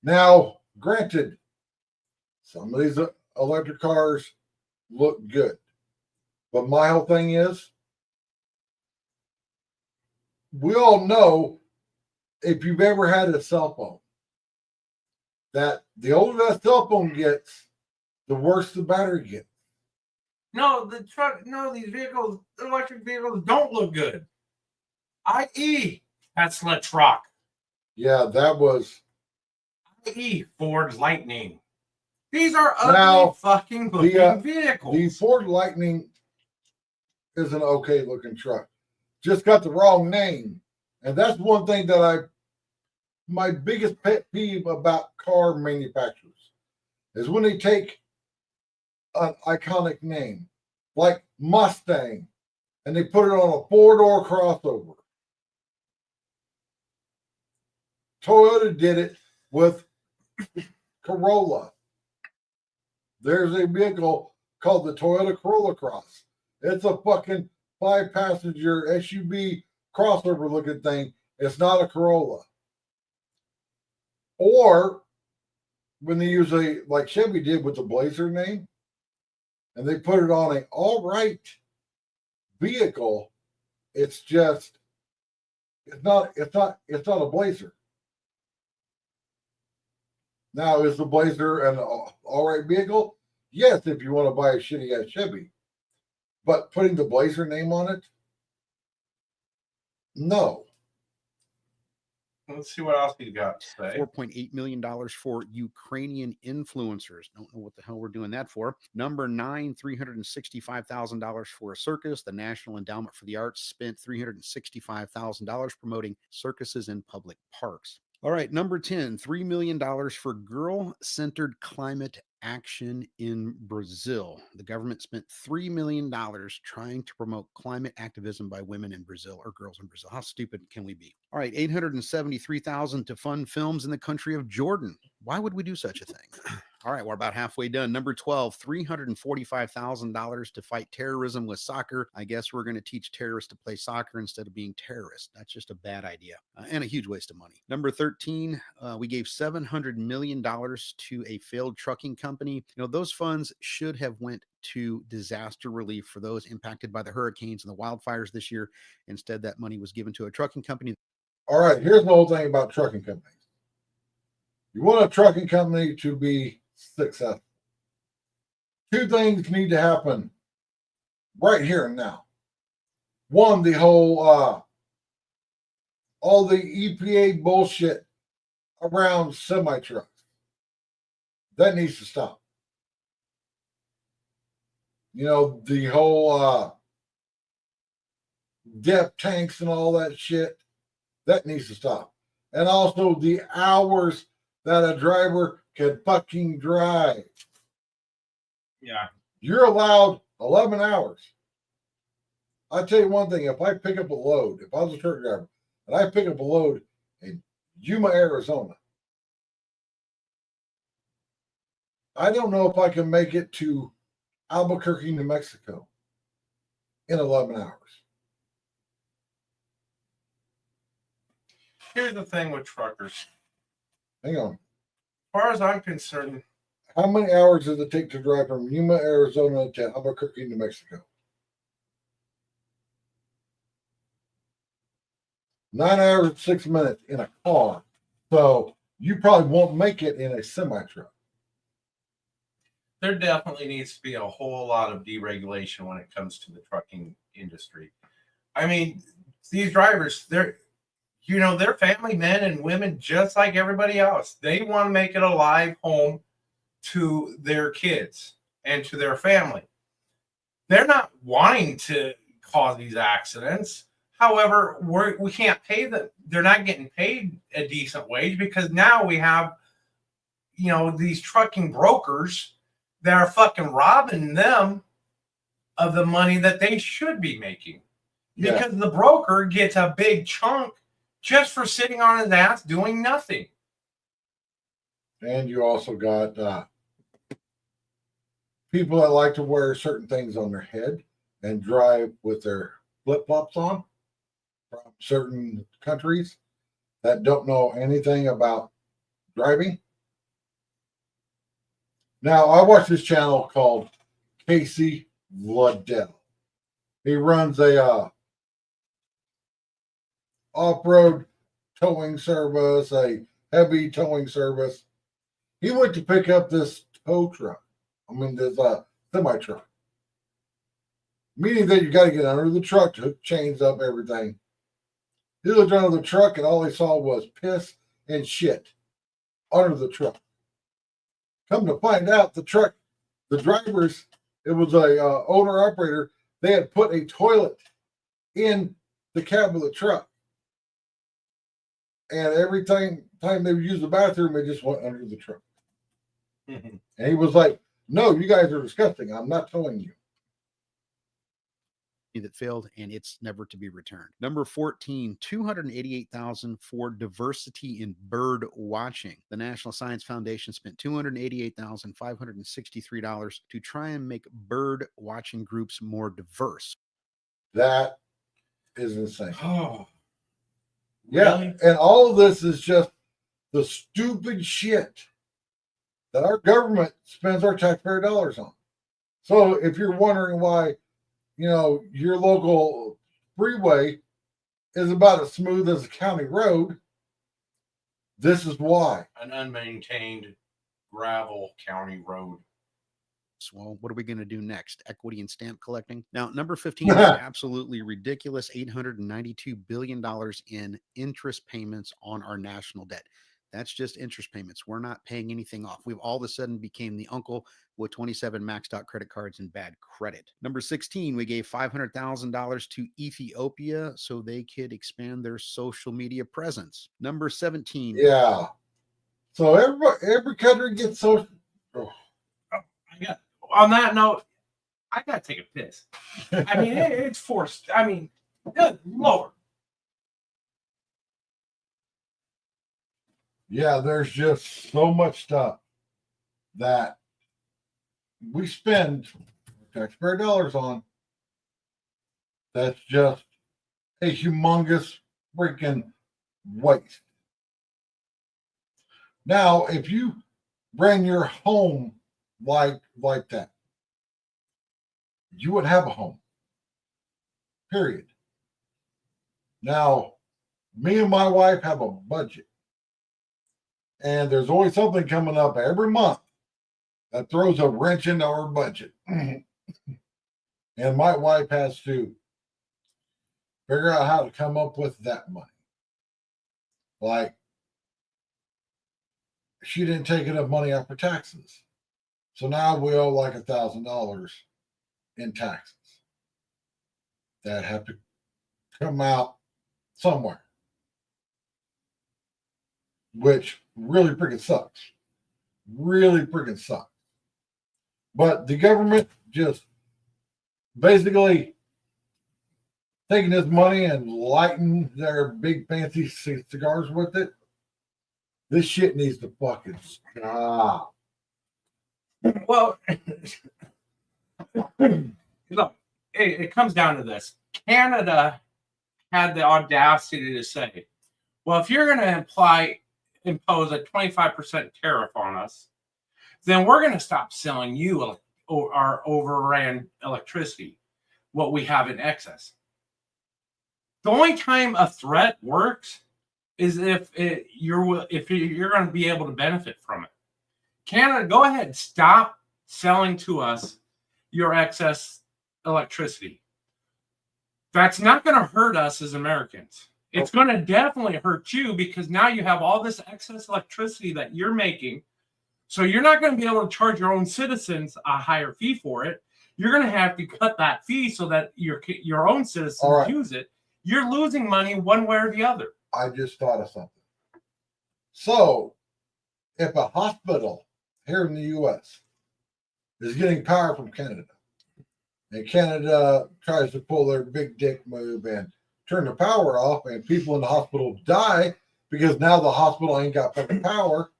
Now, granted, some of these electric cars look good, but my whole thing is, we all know, if you've ever had a cell phone, that the older that cell phone gets, the worse the battery gets. These vehicles, electric vehicles, don't look good. I.e., Tesla truck. Yeah, that was. I.e., Ford Lightning. These are ugly fucking looking vehicles. The Ford Lightning is an okay looking truck. Just got the wrong name. And that's one thing that my biggest pet peeve about car manufacturers is when they take an iconic name like Mustang and they put it on a four-door crossover. Toyota did it with Corolla. There's a vehicle called the Toyota Corolla Cross. It's a fucking 5-passenger SUV crossover looking thing. It's not a Corolla. Or when they use like Chevy did with the Blazer name, and they put it on a all right vehicle, it's not a Blazer. Now, is the Blazer an all right vehicle? Yes, if you want to buy a shitty ass Chevy. But putting the Blazer name on it? No. Let's see what else you got to say. $4.8 million for Ukrainian influencers. Don't know what the hell we're doing that for. Number 9, $365,000 for a circus. The National Endowment for the Arts spent $365,000 promoting circuses in public parks. All right, number 10, $3 million for girl-centered climate action in Brazil. The government spent $3 million trying to promote climate activism by women in Brazil, or girls in Brazil. How stupid can we be? All right, $873,000 to fund films in the country of Jordan. Why would we do such a thing? All right, we're about halfway done. Number 12, $345,000 to fight terrorism with soccer. I guess we're going to teach terrorists to play soccer instead of being terrorists. That's just a bad idea and a huge waste of money. Number 13, we gave $700 million to a failed trucking company. You know, those funds should have went to disaster relief for those impacted by the hurricanes and the wildfires this year. Instead, that money was given to a trucking company. All right, here's the whole thing about trucking companies. You want a trucking company to be successful. Two things need to happen right here and now. One, the whole all the EPA bullshit around semi trucks. That needs to stop. You know, the whole depth tanks and all that shit, that needs to stop. And also the hours that a driver can fucking drive. Yeah. You're allowed 11 hours. I'll tell you one thing, if I pick up a load, if I was a truck driver, and I pick up a load in Yuma, Arizona, I don't know if I can make it to Albuquerque, New Mexico in 11 hours. Here's the thing with truckers. Hang on. As far as I'm concerned, How many hours does it take to drive from Yuma, Arizona to Albuquerque, New Mexico? 9 hours and 6 minutes in a car. So you probably won't make it in a semi truck. there definitely needs to be a whole lot of deregulation when it comes to the trucking industry. I mean, these drivers, they're family men and women just like everybody else. They want to make it a live home to their kids and to their family. They're not wanting to cause these accidents. However, we can't pay them. They're not getting paid a decent wage because now we have, these trucking brokers that are fucking robbing them of the money that they should be making. Because the broker gets a big chunk just for sitting on his ass doing nothing. And you also got people that like to wear certain things on their head and drive with their flip-flops on from certain countries that don't know anything about driving. Now, I watch this channel called Casey Vladell. He runs a off-road towing service, a heavy towing service. He went to pick up this tow truck. There's a semi truck. Meaning that you got to get under the truck to hook chains up, everything. He looked under the truck and all he saw was piss and shit under the truck. Come to find out, the drivers, it was a owner operator. They had put a toilet in the cab of the truck. And every time they would use the bathroom, they just went under the truck. Mm-hmm. And he was like, "No, you guys are disgusting. I'm not towing you." that failed, and it's never to be returned. Number 14, $288,000 for diversity in bird watching. The National Science Foundation spent $288,563 to try and make bird watching groups more diverse. That is insane. Oh, Yeah, really? and all of this is just the stupid shit that our government spends our taxpayer dollars on. So if you're wondering why, your local freeway is about as smooth as a county road, this is why. An unmaintained gravel county road. Well, what are we going to do next? Equity and stamp collecting. Now, number 15 is absolutely ridiculous. $892 billion in interest payments on our national debt. That's just interest payments. We're not paying anything off. We've all of a sudden became the uncle with 27 maxed out credit cards and bad credit. Number 16, we gave $500,000 to Ethiopia so they could expand their social media presence. Number 17. Yeah. So every country gets social. Oh. On that note, I gotta take a piss. I mean, it's forced. I mean, good Lord. Yeah, there's just so much stuff that we spend taxpayer dollars on that's just a humongous freaking waste. Now, if you bring your home like that, you would have a home. Period. Now, me and my wife have a budget. And there's always something coming up every month that throws a wrench into our budget. And my wife has to figure out how to come up with that money. Like, she didn't take enough money out for taxes. So now we owe like $1,000 in taxes that have to come out somewhere, which really freaking sucks. Really freaking sucks. But the government just basically taking this money and lighting their big fancy cigars with it. This shit needs to fucking stop. Well, look, it comes down to this. Canada had the audacity to say, well, if you're going to impose a 25% tariff on us, then we're going to stop selling you our overran electricity, what we have in excess. The only time a threat works is if you're going to be able to benefit from it. Canada, go ahead, stop selling to us your excess electricity. That's not going to hurt us as Americans. It's going to definitely hurt you because now you have all this excess electricity that you're making. So you're not going to be able to charge your own citizens a higher fee for it. You're going to have to cut that fee so that your own citizens use it. You're losing money one way or the other. I just thought of something. So, if a hospital here in the U.S. is getting power from Canada, and Canada tries to pull their big dick move and turn the power off, and people in the hospital die because now the hospital ain't got fucking power.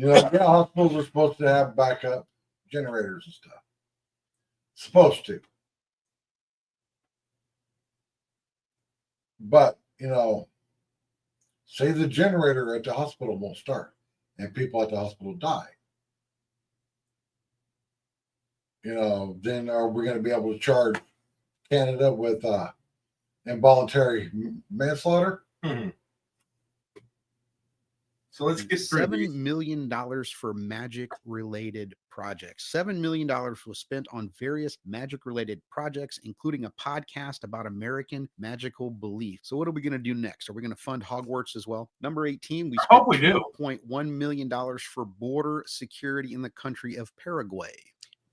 Hospitals are supposed to have backup generators and stuff. Supposed to. But, say the generator at the hospital won't start and people at the hospital die. Then are we going to be able to charge Canada with involuntary manslaughter? Mm-hmm. So let's get $7 million for magic-related projects. $7 million was spent on various magic-related projects, including a podcast about American magical belief. So what are we going to do next? Are we going to fund Hogwarts as well? Number 18, we spent $2.1 million for border security in the country of Paraguay.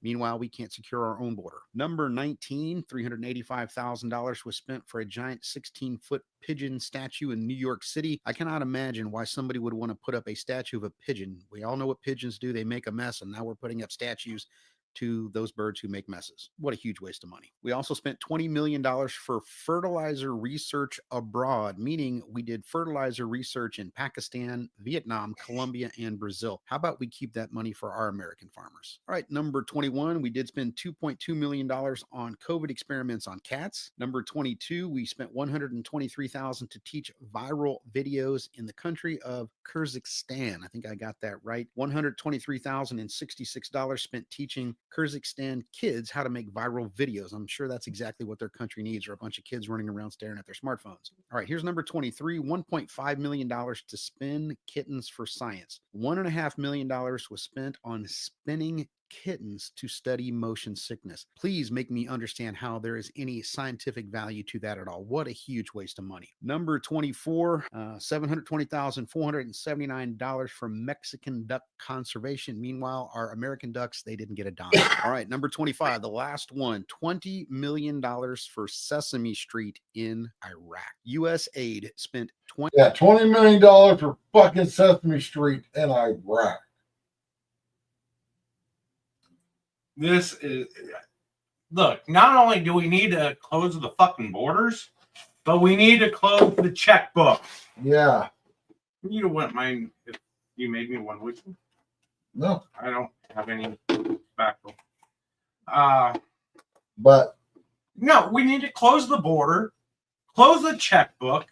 Meanwhile, we can't secure our own border. Number 19, $385,000 was spent for a giant 16-foot pigeon statue in New York City. I cannot imagine why somebody would want to put up a statue of a pigeon. We all know what pigeons do. They make a mess, and now we're putting up statues to those birds who make messes. What a huge waste of money. We also spent $20 million for fertilizer research abroad, meaning we did fertilizer research in Pakistan, Vietnam, Colombia, and Brazil. How about we keep that money for our American farmers? All right, number 21, we did spend $2.2 million on COVID experiments on cats. Number 22, we spent $123,000 to teach viral videos in the country of Kyrgyzstan. I think I got that right. $123,066 spent teaching Kyrgyzstan kids how to make viral videos. I'm sure that's exactly what their country needs, or a bunch of kids running around staring at their smartphones. All right, here's number 23, $1.5 million to spin kittens for science. $1.5 million was spent on spinning kittens to study motion sickness. Please make me understand how there is any scientific value to that at all. What a huge waste of money. Number 24, $720,479 for Mexican duck conservation. Meanwhile, our American ducks, they didn't get a dime. All right, number 25, the last one, $20 million for Sesame Street in Iraq. U.S. aid spent $20 million for fucking Sesame Street in Iraq. This is, look, not only do we need to close the fucking borders, but we need to close the checkbook. Yeah. You wouldn't mind if you made me one, would you? No. I don't have any backbone. But No, we need to close the border, close the checkbook,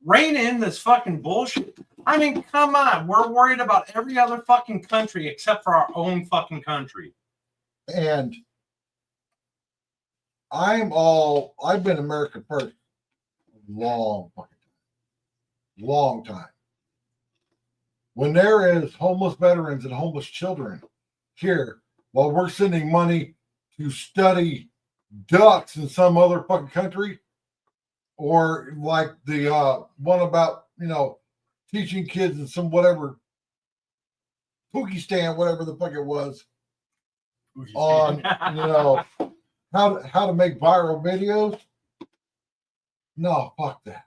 rein in this fucking bullshit. I mean, come on. We're worried about every other fucking country except for our own fucking country. and I've been American first long fucking time. Long time. When there is homeless veterans and homeless children here, while we're sending money to study ducks in some other fucking country, or like the one about, teaching kids in some whatever Pookie whatever the fuck it was, on how to make viral videos. No, fuck that.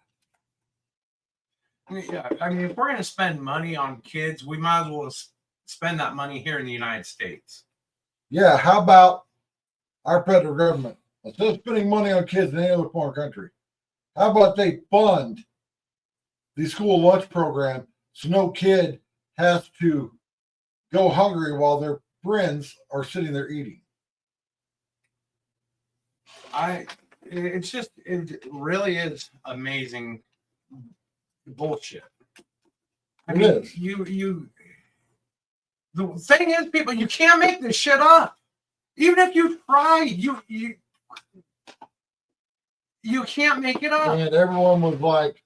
Yeah, I mean, if we're going to spend money on kids, we might as well spend that money here in the United States. Yeah, how about our federal government, instead of spending money on kids in any other foreign country, how about they fund the school lunch program so no kid has to go hungry while their friends are sitting there eating? It really is amazing bullshit. It is. The thing is, people, you can't make this shit up. Even if you try, you can't make it up. And everyone was like,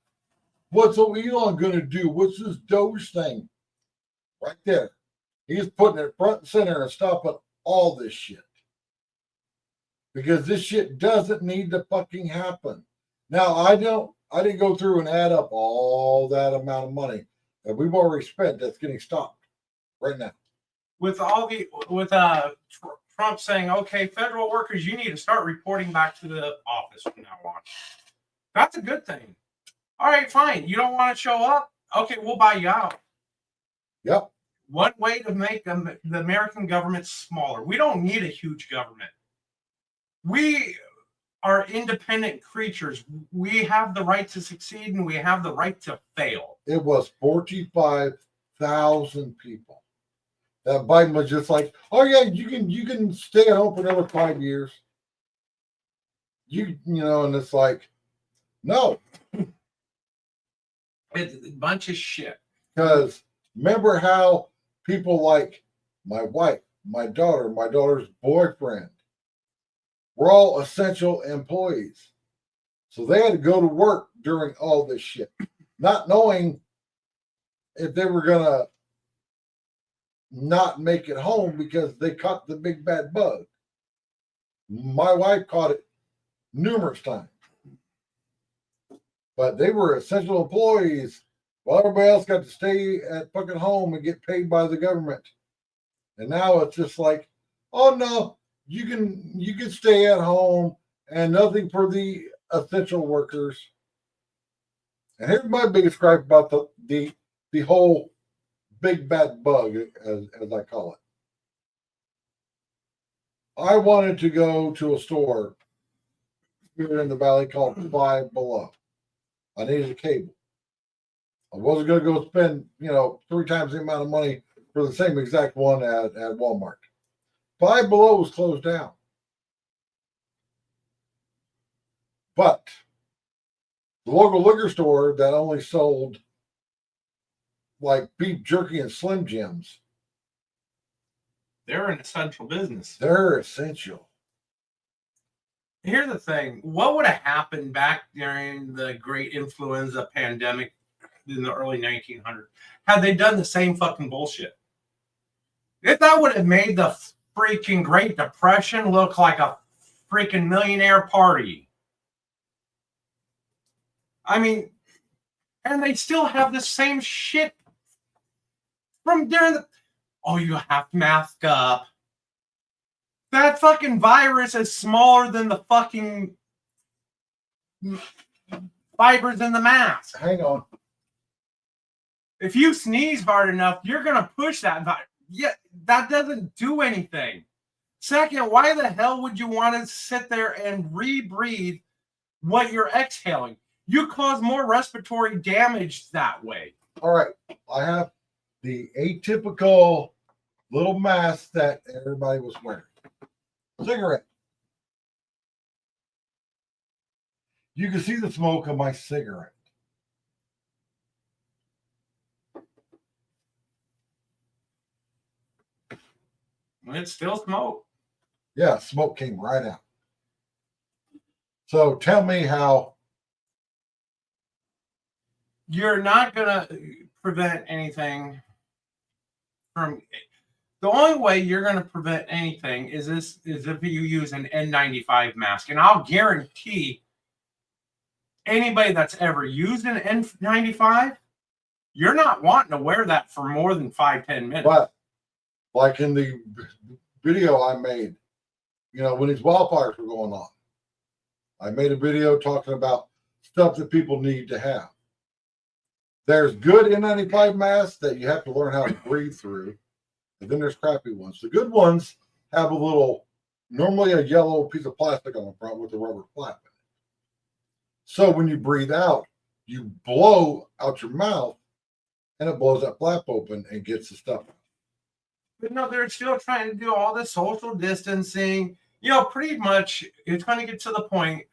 what's Elon going to do? What's this Doge thing? Right there. He's putting it front and center and stopping all this shit. Because this shit doesn't need to fucking happen. Now, I didn't go through and add up all that amount of money that we've already spent that's getting stopped right now. With Trump saying, okay, federal workers, you need to start reporting back to the office from now on. That's a good thing. All right, fine. You don't want to show up? Okay, we'll buy you out. Yep. One way to make the American government smaller. We don't need a huge government. We are independent creatures. We have the right to succeed and we have the right to fail. It was 45,000 people. That Biden was just like, oh yeah, you can stay at home for another 5 years. And it's like, no. It's a bunch of shit. Because remember how people like my wife, my daughter, my daughter's boyfriend, we're all essential employees. So they had to go to work during all this shit, not knowing if they were going to not make it home because they caught the big bad bug. My wife caught it numerous times. But they were essential employees while everybody else got to stay at fucking home and get paid by the government. And now it's just like, oh no, you can stay at home and nothing for the essential workers. And here's my biggest gripe about the whole big bad bug, as I call it. I wanted to go to a store here in the valley called Five Below. I needed a cable. I wasn't going to go spend, 3 times the amount of money for the same exact one at Walmart. Five Below was closed down. But the local liquor store that only sold like beef jerky and Slim Jims, They're an essential business. they're essential. Here's the thing. What would have happened back during the great influenza pandemic in the early 1900s had they done the same fucking bullshit? If that would have made the freaking Great Depression look like a freaking millionaire party. I mean, and they still have the same shit from during the. Oh, you have to mask up. That fucking virus is smaller than the fucking fibers in the mask. Hang on. If you sneeze hard enough, you're gonna push that virus. Yeah, that doesn't do anything. Second, why the hell would you want to sit there and rebreathe what you're exhaling? You cause more respiratory damage that way. All right. I have the atypical little mask that everybody was wearing. Cigarette. You can see the smoke of my cigarette. It's still smoke. Yeah, smoke came right out. So tell me how. You're not gonna prevent anything from. The only way you're gonna prevent anything is if you use an N95 mask, and I'll guarantee anybody that's ever used an N95, you're not wanting to wear that for more than 5-10 minutes. But like in the video I made, when these wildfires were going on, I made a video talking about stuff that people need to have. There's good N95 masks that you have to learn how to breathe through. And then there's crappy ones. The good ones have normally a yellow piece of plastic on the front with a rubber flap in it. So when you breathe out, you blow out your mouth and it blows that flap open and gets the stuff out. But no, they're still trying to do all this social distancing. Pretty much it's going to get to the point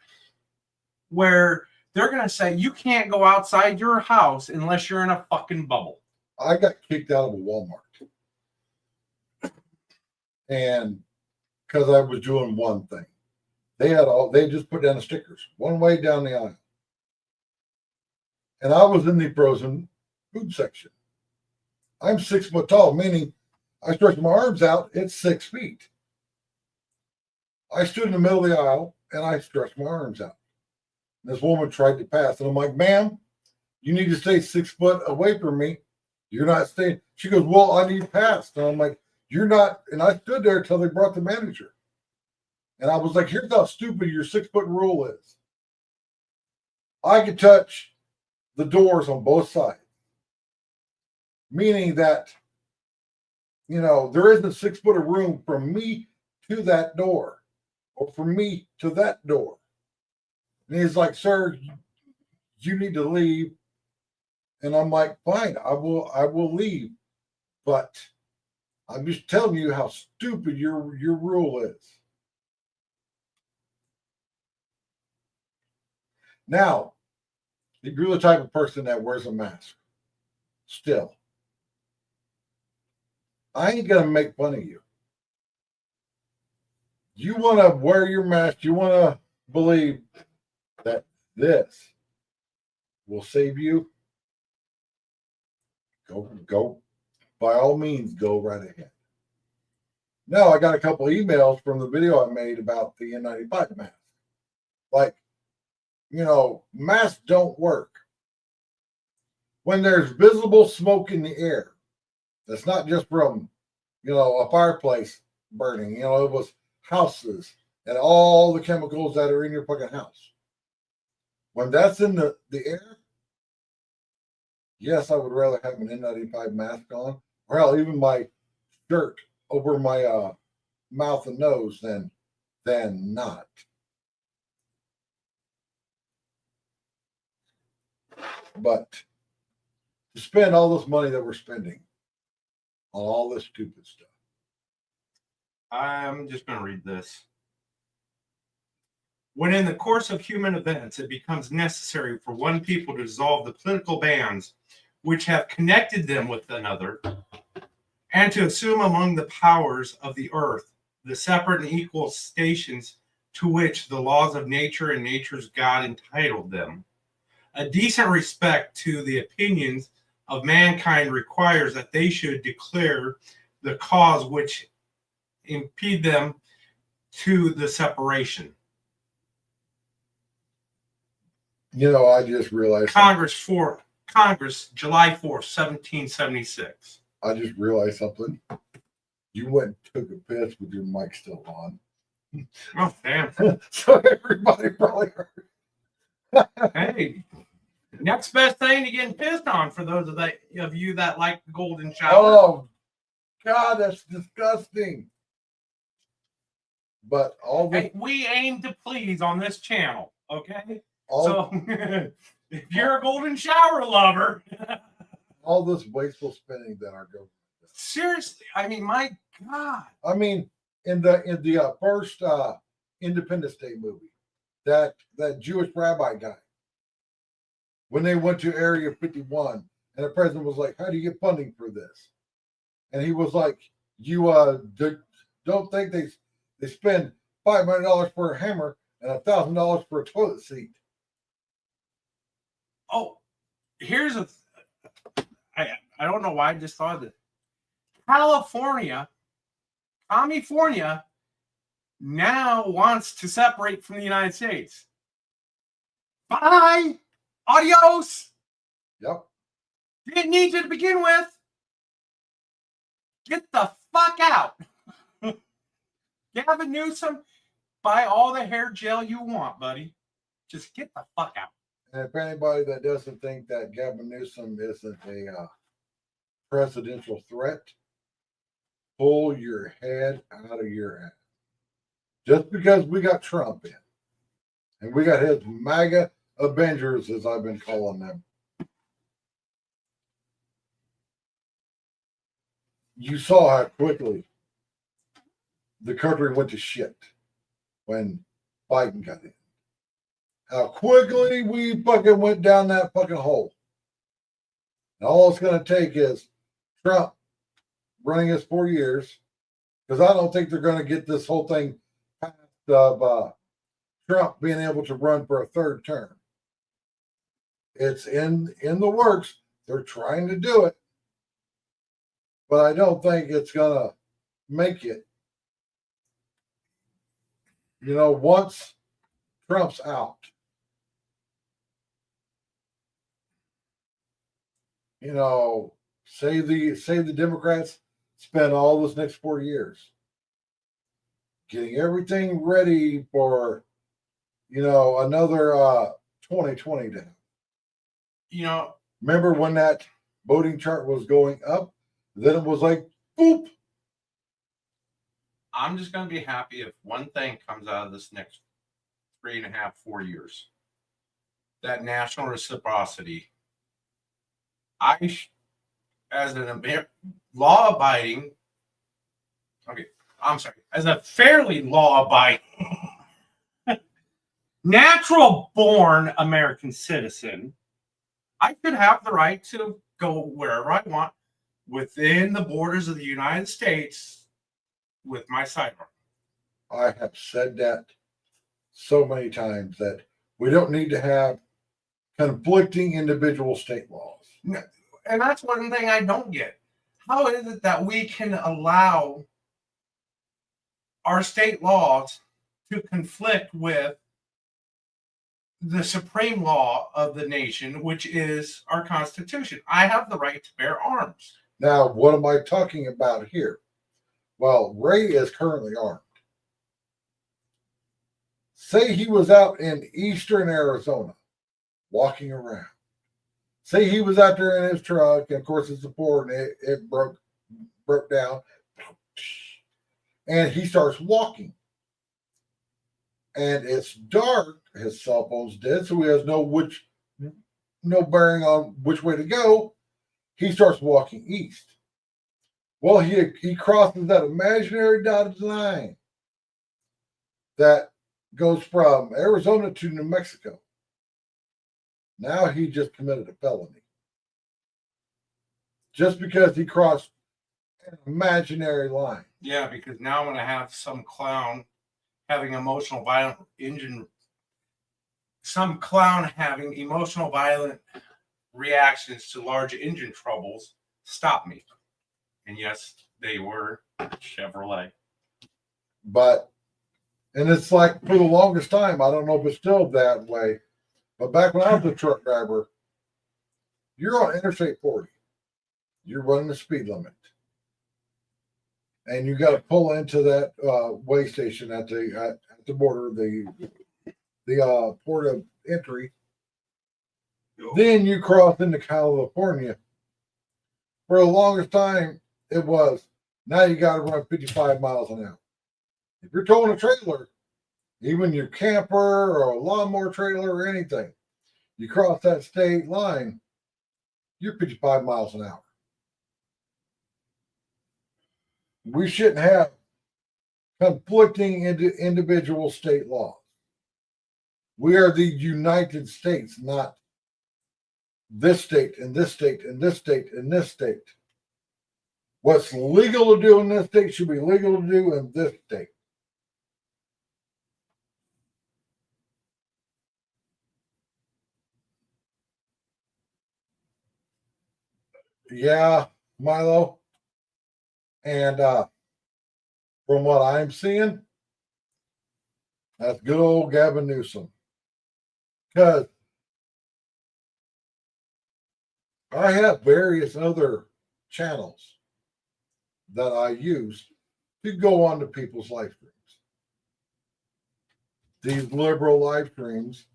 where they're going to say you can't go outside your house unless you're in a fucking bubble. I got kicked out of a Walmart. And because I was doing one thing, they just put down the stickers one way down the aisle. And I was in the frozen food section. I'm 6 foot tall, meaning I stretch my arms out, it's 6 feet. I stood in the middle of the aisle and I stretched my arms out. And this woman tried to pass, and I'm like, ma'am, you need to stay 6 foot away from me. You're not staying. She goes, well, I need passed. And I'm like, you're not. And I stood there until they brought the manager. And I was like, here's how stupid your 6 foot rule is. I could touch the doors on both sides, meaning that, there isn't 6 foot of room from me to that door or from me to that door. And he's like, sir, you need to leave. And I'm like, fine, I will leave. But I'm just telling you how stupid your rule is. Now, if you're the type of person that wears a mask, still, I ain't going to make fun of you. You want to wear your mask, you want to believe that this will save you, go. By all means, go right ahead. Now, I got a couple emails from the video I made about the N95 mask. Like, masks don't work. When there's visible smoke in the air, that's not just from, a fireplace burning. It was houses and all the chemicals that are in your fucking house. When that's in the air, yes, I would rather have an N95 mask on. Or hell, even my shirt over my mouth and nose than not. But to spend all this money that we're spending on all this stupid stuff. I'm just going to read this. When in the course of human events it becomes necessary for one people to dissolve the political bands which have connected them with another, and to assume among the powers of the earth the separate and equal stations to which the laws of nature and nature's God entitled them, a decent respect to the opinions of mankind requires that they should declare the cause which impede them to the separation. You know, I just realized Congress, July 4th, 1776. I just realized something. You went and took a piss with your mic still on. Oh, damn. So everybody probably heard. Hey, next best thing to getting pissed on for those of you that like the golden shower. Oh, God, that's disgusting. But all the Hey, we aim to please on this channel, okay? all, So if you're a golden shower lover, all this wasteful spending that our government does. seriously, I mean, my God. I mean, in the first Independence Day movie, that Jewish rabbi guy, when they went to Area 51, and the president was like, "How do you get funding for this?" And he was like, "You don't think they spend $500 for a hammer and $1,000 for a toilet seat?" Oh, here's I don't know why I just thought of this. California now wants to separate from the United States. Bye. Adios. Yep. Didn't need you to begin with. Get the fuck out. Gavin Newsom, buy all the hair gel you want, buddy. Just get the fuck out. And if anybody that doesn't think that Gavin Newsom isn't a presidential threat, pull your head out of your ass. Just because we got Trump in, and we got his MAGA Avengers, as I've been calling them. You saw how quickly the country went to shit when Biden got in. How quickly we fucking went down that fucking hole. And all it's going to take is Trump running his 4 years, because I don't think they're going to get this whole thing passed of Trump being able to run for a third term. It's in the works. They're trying to do it, but I don't think it's going to make it. You know, once Trump's out, you know, say the Democrats spend all this next 4 years getting everything ready for, you know, another 2020 to happen. You know, Remember when that voting chart was going up? Then it was like, boop. I'm just going to be happy if one thing comes out of this next 3.5, 4 years. That national reciprocity. As an law-abiding, as a fairly law-abiding, natural-born American citizen, I could have the right to go wherever I want within the borders of the United States with my sidearm. I have said that so many times that we don't need to have conflicting individual state laws. And that's one thing I don't get. How is it that we can allow our state laws to conflict with the supreme law of the nation, which is our Constitution? I have the right to bear arms. Now, what am I talking about here? Well, Ray is currently armed. Say he was out in eastern Arizona walking around. Say he was out there in his truck, and of course it's a Ford, and it broke down. and he starts walking. And it's dark. His cell phone's dead, so he has no bearing on which way to go. He starts walking east. Well, he crosses that imaginary dotted line that goes from Arizona to New Mexico. Now he just committed a felony. Just because he crossed an imaginary line. Yeah, because now I'm going to have some clown having emotional violent reactions to large engine troubles stop me. And yes, they were Chevrolet. And it's like for the longest time, I don't know if it's still that way, but back when I was a truck driver, you're on Interstate 40. You're running the speed limit. And you got to pull into that way station at the border, the port of entry. Then you cross into California. For the longest time, it was now you got to run 55 miles an hour. If you're towing a trailer, even your camper or a lawnmower trailer or anything, you cross that state line, you're 55 miles an hour. We shouldn't have conflicting individual state laws. We are the United States, not this state and this state and this state and this state. What's legal to do in this state should be legal to do in this state. Yeah, Milo. And from what I'm seeing, that's good old Gavin Newsom. Because I have various other channels that I use to go on to people's live streams. These liberal live streams,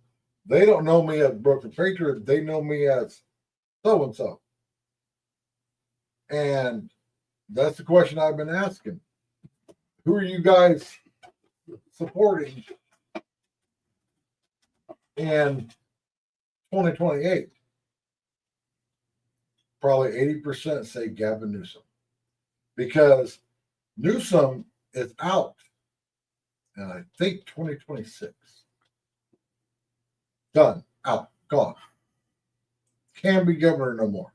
they don't know me as Broken Patriot, they know me as so and so. And that's the question I've been asking. Who are you guys supporting in 2028? Probably 80% say Gavin Newsom. Because Newsom is out in I think 2026. Done. Out. Gone. Can't be governor no more.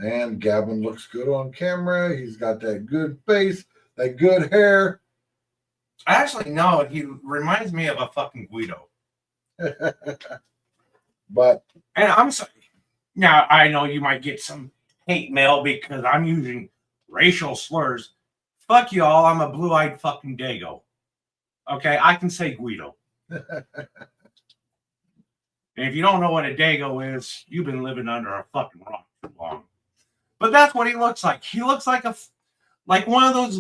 And Gavin looks good on camera. He's got that good face, that good hair. Actually, no, he reminds me of a fucking Guido. But And I'm sorry. Now, I know you might get some hate mail because I'm using racial slurs. Fuck y'all, I'm a blue-eyed fucking dago. Okay, I can say Guido. And if you don't know what a dago is, you've been living under a fucking rock too long. But that's what he looks like. He looks like one of those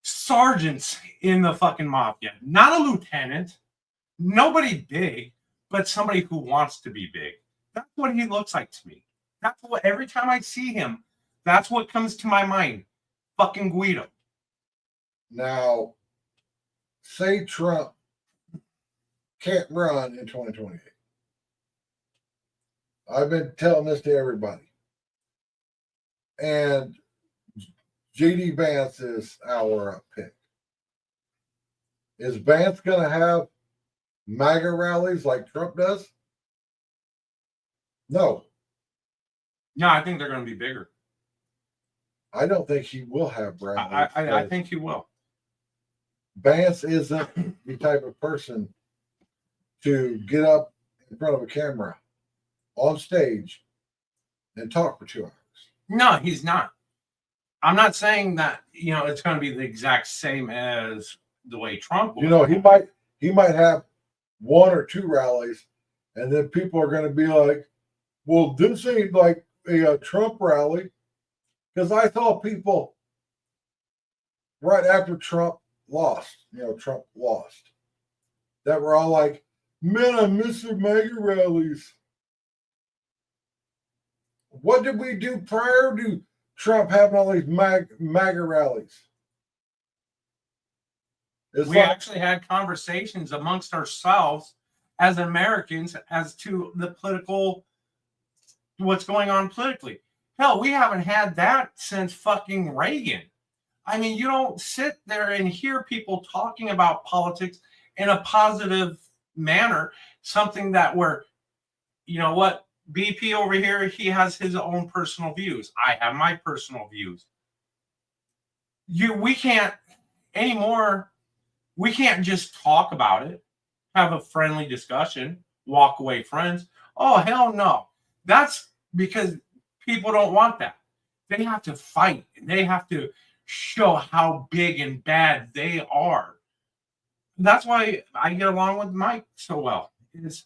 sergeants in the fucking mafia. Not a lieutenant. Nobody big, but somebody who wants to be big. That's what he looks like to me. That's what, every time I see him, that's what comes to my mind. Fucking Guido. now, say Trump can't run in 2028. I've been telling this to everybody. And J.D. Vance is our pick. Is Vance going to have MAGA rallies like Trump does? No. No, I think they're going to be bigger. I don't think he will have rallies. I think he will. Vance isn't the type of person to get up in front of a camera on stage and talk for 2 hours. No, he's not. I'm not saying that, it's going to be the exact same as the way Trump will. He might have 1 or 2 rallies, and then people are going to be like, well, this ain't like a Trump rally. Because I saw people right after Trump lost, that were all like, man, I miss the MAGA rallies. What did we do prior to Trump having all these MAGA rallies. It's We like, actually had conversations amongst ourselves as Americans as to the political, what's going on politically. Hell, we haven't had that since fucking Reagan. I mean, you don't sit there and hear people talking about politics in a positive manner, something that where, you know what, BP over here, he has his own personal views. I have my personal views. We can't anymore. We can't just talk about it, have a friendly discussion, walk away friends. Oh, hell no. That's because people don't want that. They have to fight. They have to show how big and bad they are. That's why I get along with Mike so well. Is,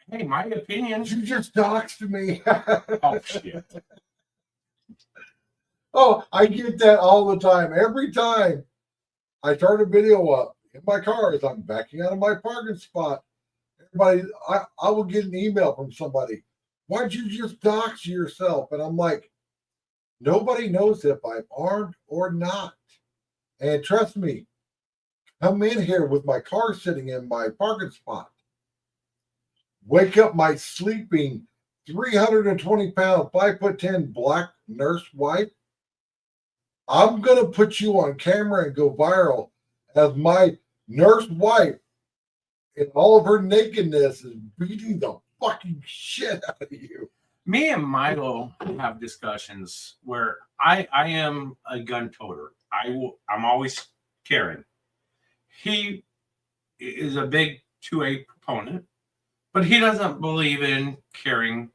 hey, my opinion. you just doxed me. Oh, shit. Oh, I get that all the time. Every time I turn a video up in my car as I'm backing out of my parking spot, everybody, I will get an email from somebody. Why'd you just dox yourself? And I'm like, nobody knows if I'm armed or not. And trust me, come in here with my car sitting in my parking spot. Wake up my sleeping 320-pound, 5'10" black nurse wife. I'm going to put you on camera and go viral as my nurse wife in all of her nakedness is beating the fucking shit out of you. Me and Milo have discussions where I am a gun toter. I'm always carrying. He is a big 2A proponent, but he doesn't believe in carrying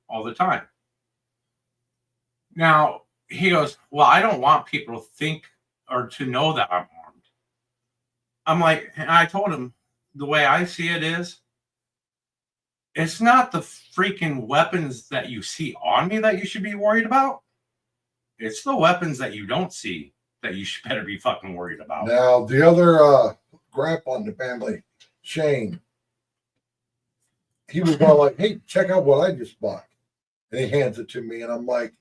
all the time. Now, he goes, well, I don't want people to think or to know that I'm armed. I'm like, and I told him the way I see it is, it's not the freaking weapons that you see on me that you should be worried about. It's the weapons that you don't see that you should better be fucking worried about. Now, the other grandpa in the family, Shane, he was all like, hey, check out what I just bought. And he hands it to me, and I'm like,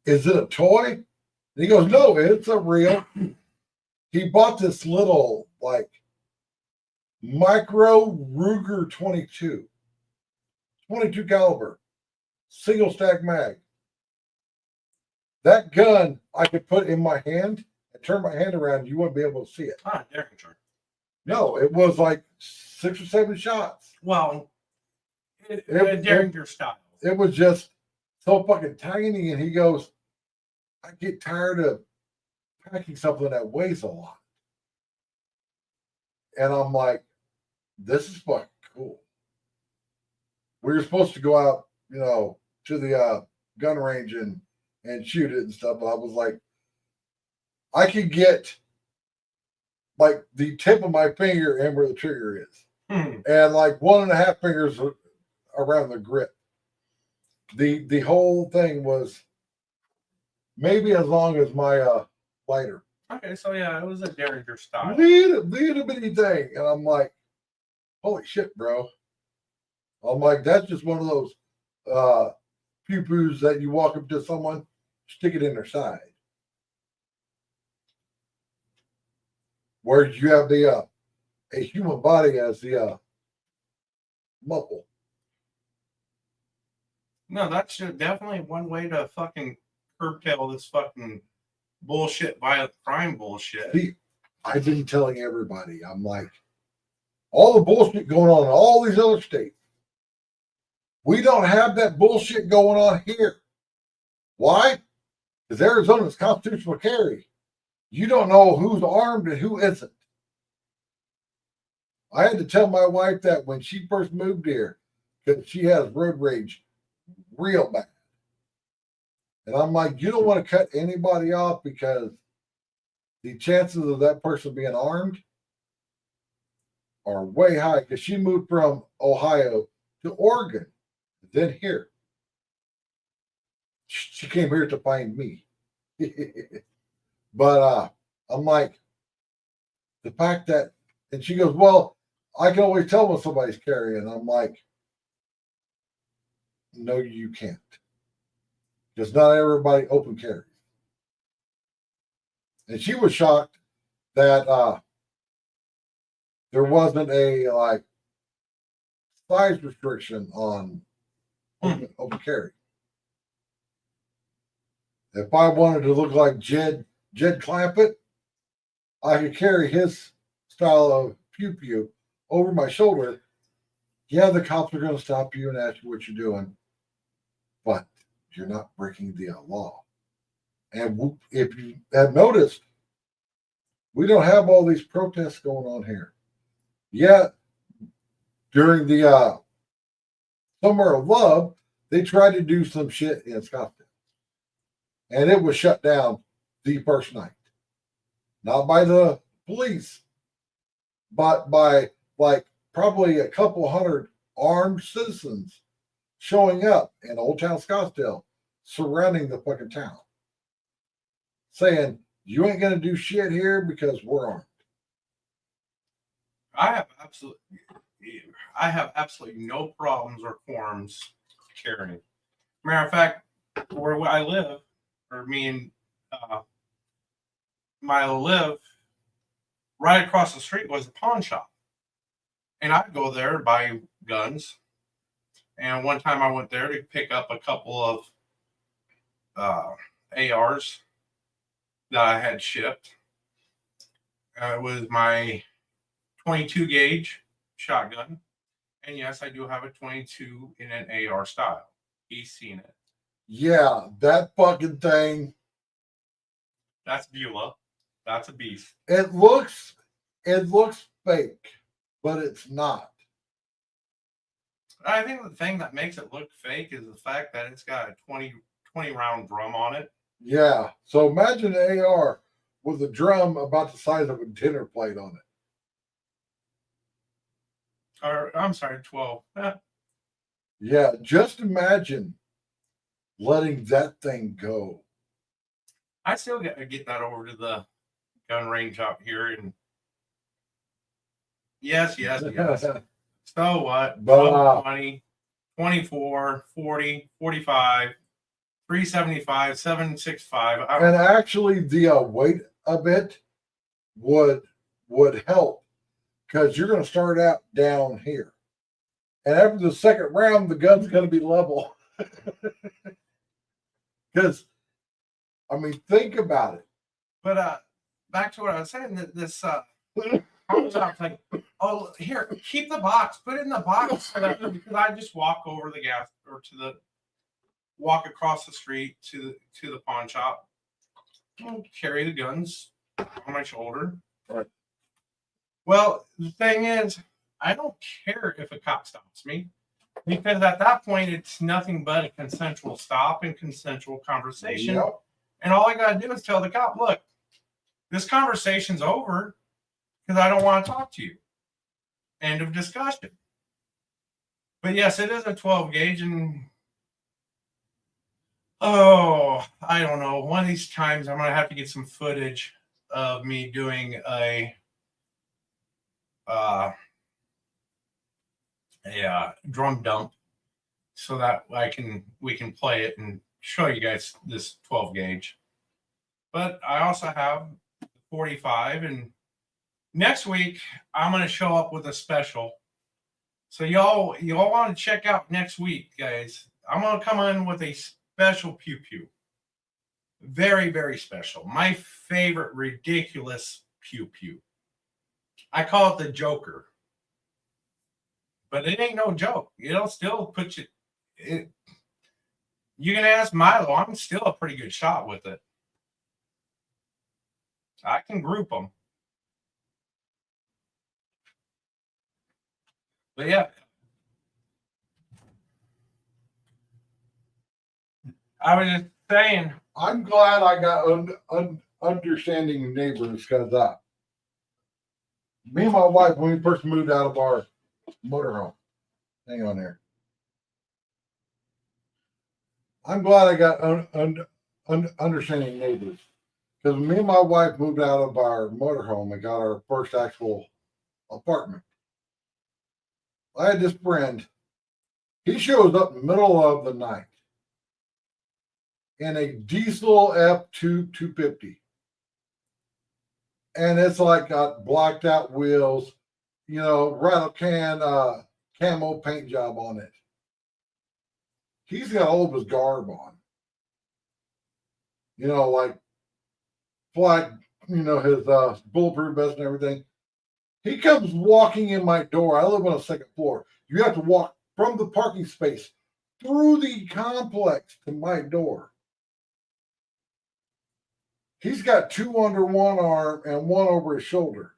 is it a toy? And he goes, no, it's a real. He bought this little, like, micro Ruger 22 caliber, single stack mag. That gun I could put in my hand and turn my hand around, you wouldn't be able to see it. Air control. No, it was like 6 or 7 shots. Well, Derringer style. It was just so fucking tiny, and he goes, I get tired of packing something that weighs a lot. And I'm like, this is fucking cool. We were supposed to go out, to the gun range and shoot it and stuff. But I was like, I could get like the tip of my finger and where the trigger is. And like 1.5 fingers around the grip. The whole thing was maybe as long as my lighter. Okay, so yeah, it was a Derringer style. Little bitty thing. And I'm like, holy shit, bro. I'm like, that's just one of those pew-pews that you walk up to someone, stick it in their side. Where you have the a human body as the muzzle. No, that's definitely one way to fucking curtail this fucking bullshit, violent crime bullshit. See, I've been telling everybody, I'm like, all the bullshit going on in all these other states. We don't have that bullshit going on here. Why? Because Arizona's constitutional carry. You don't know who's armed and who isn't. I had to tell my wife that when she first moved here, because she has road rage real bad. And I'm like, you don't want to cut anybody off because the chances of that person being armed are way high. Because she moved from Ohio to Oregon, then here. She came here to find me. But I'm like, the fact that, and she goes, well, I can always tell when somebody's carrying. I'm like, no, you can't. because not everybody open carries. And she was shocked that there wasn't a like size restriction on open carry. If I wanted to look like Jed Clampett, I could carry his style of pew pew over my shoulder. Yeah, the cops are going to stop you and ask you what you're doing, but you're not breaking the law. And if you have noticed, we don't have all these protests going on here. Yeah, during the Summer of Love, they tried to do some shit in Scottsdale. And it was shut down the first night. Not by the police, but by like probably a couple hundred armed citizens showing up in Old Town Scottsdale, surrounding the fucking town, saying, you ain't going to do shit here because we're armed. I have absolutely no problems or quorums carrying. Matter of fact, where I live, or me and Milo live, right across the street was a pawn shop. And I'd go there and buy guns. And one time I went there to pick up a couple of ARs that I had shipped. It was my 22 gauge shotgun. And yes, I do have a 22 in an AR style. He's seen it. Yeah, that fucking thing. That's Beulah. That's a beast. It looks fake, but it's not. I think the thing that makes it look fake is the fact that it's got a 20 round drum on it. Yeah. So imagine an AR with a drum about the size of a dinner plate on it. Or I'm sorry, 12. Yeah, just imagine letting that thing go. I still got to get that over to the gun range out here. And yes. So what? But, 20, 24, 40, 45, 375, 765. and actually, the weight of it would help because you're going to start out down here, and after the second round, the gun's going to be level. Because, I mean, think about it. But back to what I was saying, that this pawn shop thing. Oh, here, keep the box. Put it in the box because I just walk over the gas or walk across the street to the pawn shop. I'll carry the guns on my shoulder. Right. Well, the thing is, I don't care if a cop stops me because at that point it's nothing but a consensual stop and consensual conversation. Yep. And all I got to do is tell the cop, look, this conversation's over because I don't want to talk to you. End of discussion. But yes, it is a 12 gauge. And I don't know. One of these times I'm going to have to get some footage of me doing a drum dump so that we can play it and show you guys this 12 gauge. But I also have 45, and next week I'm going to show up with a special. So y'all want to check out next week, guys. I'm going to come in with a special pew pew. Very, very special. My favorite ridiculous pew pew. I call it the Joker. But it ain't no joke. It'll still put you. You can ask Milo. I'm still a pretty good shot with it. I can group them. But yeah. I was just saying. I'm glad I got understanding neighbors because me and my wife, when we first moved out of our motorhome, hang on there. I'm glad I got understanding neighbors because me and my wife moved out of our motorhome and got our first actual apartment. I had this friend. He shows up in the middle of the night. in a diesel F2 250. And it's like got blacked out wheels, you know, rattle can camo paint job on it. He's got all of his garb on. You know, like black, you know, his bulletproof vest and everything. He comes walking in my door. I live on a second floor. You have to walk from the parking space through the complex to my door. He's got two under one arm and one over his shoulder.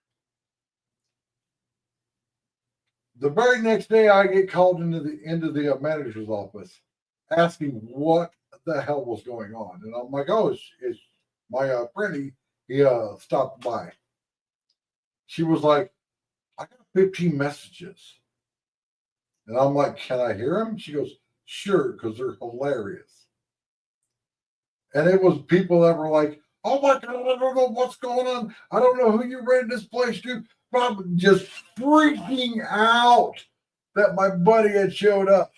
The very next day, I get called into the manager's office, asking what the hell was going on, and I'm like, "Oh, it's my friend. He stopped by." She was like, "I got 15 messages," and I'm like, "Can I hear them?" She goes, "Sure," because they're hilarious. And it was people that were like, "Oh my God, I don't know what's going on. I don't know who you rented this place to." But I'm just freaking out that my buddy had showed up,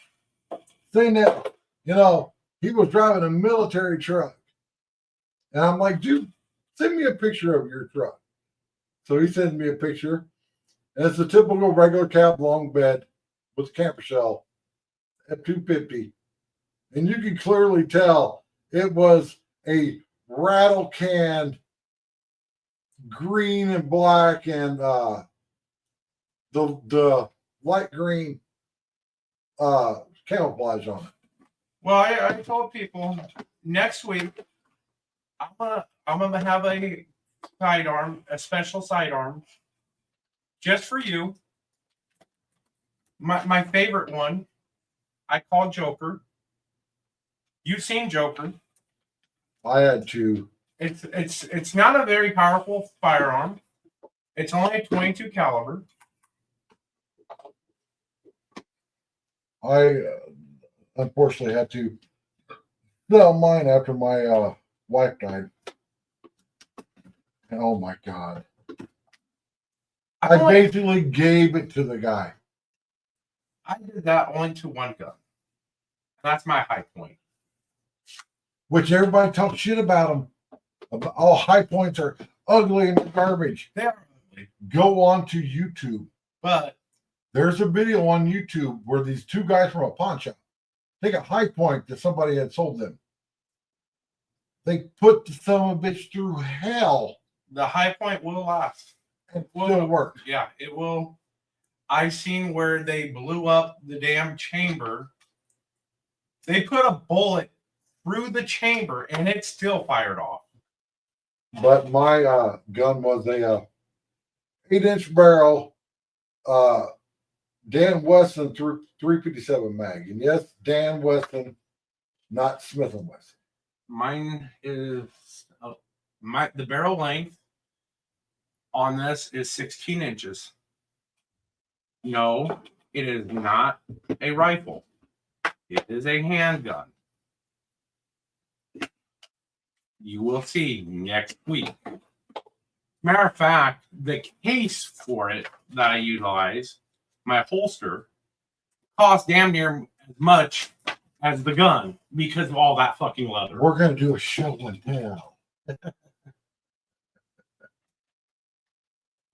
saying that, you know, he was driving a military truck. And I'm like, "Dude, send me a picture of your truck." So he sends me a picture. And it's a typical regular cab long bed with a camper shell at 250. And you can clearly tell it was a rattle can green and black and the light green camouflage on it. Well, I told people next week I'm gonna have a sidearm, a special sidearm, just for you. My favorite one, I call Joker. You've seen Joker. I had to. It's not a very powerful firearm. It's only a 22 caliber. I unfortunately had to sell mine after my wife died. And oh my God. I basically gave it to the guy. I did that only to one gun. That's my high point. Which everybody talks shit about them. All high points are ugly and garbage. They are ugly. Go on to YouTube. But there's a video on YouTube where these two guys from a pawn shop take a high point that somebody had sold them. They put the son of a bitch through hell. The high point will last. It still works. Yeah, it will. I seen where they blew up the damn chamber. They put a bullet through the chamber and it still fired off. But my gun was a 8-inch barrel Dan Wesson 357 mag. And yes, Dan Wesson, not Smith & Wesson. Mine is the barrel length on this is 16 inches. No, it is not a rifle. It is a handgun. You will see next week. Matter of fact, the case for it that I utilize, my holster, costs damn near as much as the gun because of all that fucking leather. We're going to do a show and tell.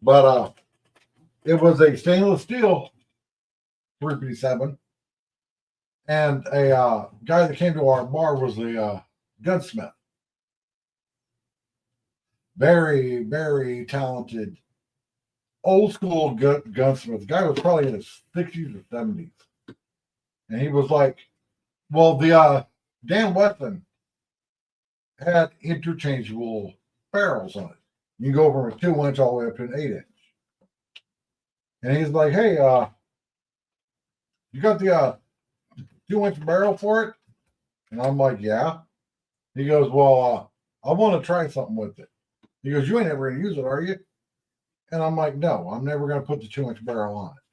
But it was a stainless steel 357. And a guy that came to our bar was a gunsmith. Very, very talented, old school gunsmith. The guy was probably in his 60s or 70s. And he was like, well, the Dan Wesson had interchangeable barrels on it. You can go from a 2-inch all the way up to an 8-inch. And he's like, hey, you got the 2-inch barrel for it? And I'm like, yeah. He goes, well, I want to try something with it. He goes, you ain't ever going to use it, are you? And I'm like, no, I'm never going to put the 2-inch barrel on it.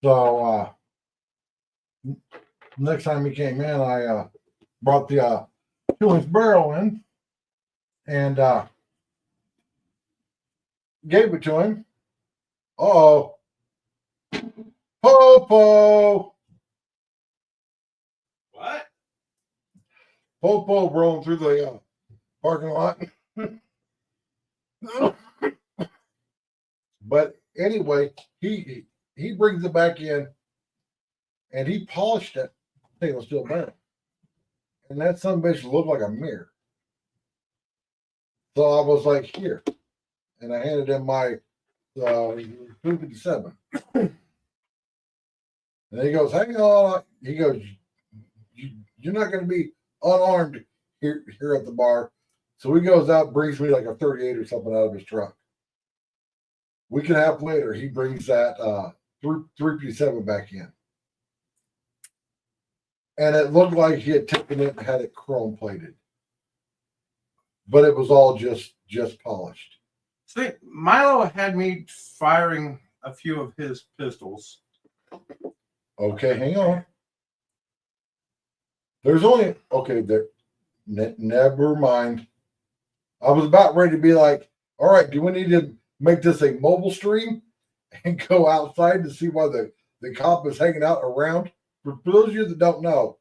So next time he came in, I brought the 2-inch barrel in and gave it to him. Uh-oh. Popo. What? Popo rolling through the parking lot. But anyway, he brings it back in, and he polished it stainless steel barrel, and that son bitch looked like a mirror. So I was like, here, and I handed him my 257. And he goes, hang on. He goes, you're not going to be unarmed here at the bar. So he goes out, brings me like a 38 or something out of his truck. Week and a half later, he brings that 357 back in. And it looked like he had taken it and had it chrome plated. But it was all just polished. See, Milo had me firing a few of his pistols. Okay, hang on. There's only never mind. I was about ready to be like, all right, do we need to make this a mobile stream and go outside to see why the cop is hanging out around? For those of you that don't know,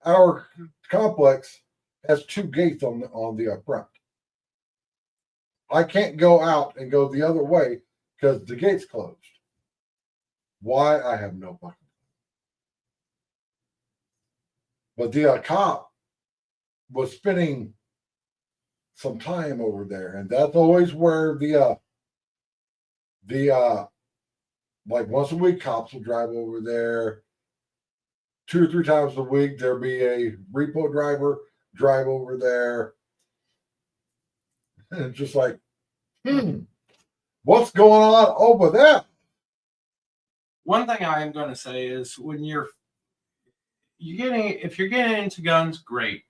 our complex has 2 gates on the front. I can't go out and go the other way because the gate's closed. Why? I have no fucking. But the cop was spending some time over there, and that's always where the like once a week cops will drive over there. 2 or 3 times a week there'll be a repo driver drive over there. And it's just like, what's going on over there? One thing I am going to say is when if you're getting into guns, great.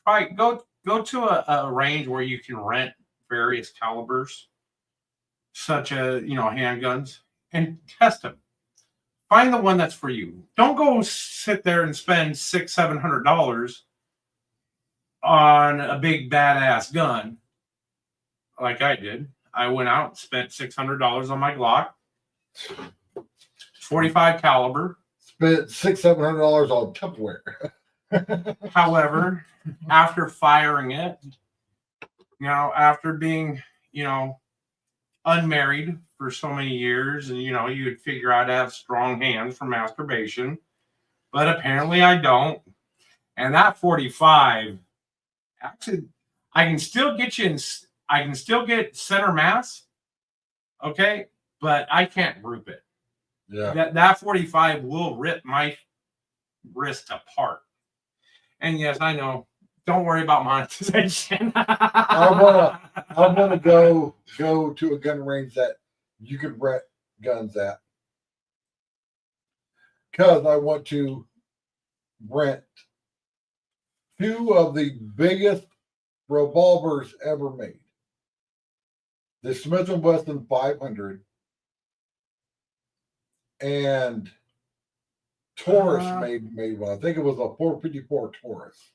Try go to a range where you can rent various calibers, such as handguns, and test them. Find the one that's for you. Don't go sit there and spend $600-$700 on a big badass gun like I did. I went out and spent $600 on my Glock, 45 caliber. Spent $600-$700 on Tupperware. However, after firing it, after being, unmarried for so many years, and you'd figure I'd have strong hands for masturbation, but apparently I don't. And that 45, actually, I can still get center mass, okay, but I can't group it. Yeah. That 45 will rip my wrist apart. And yes, I know. Don't worry about monetization. I wanna go to a gun range that you could rent guns at. Because I want to rent 2 of the biggest revolvers ever made. The Smith & Wesson 500 and Taurus made one. I think it was a 454 Taurus.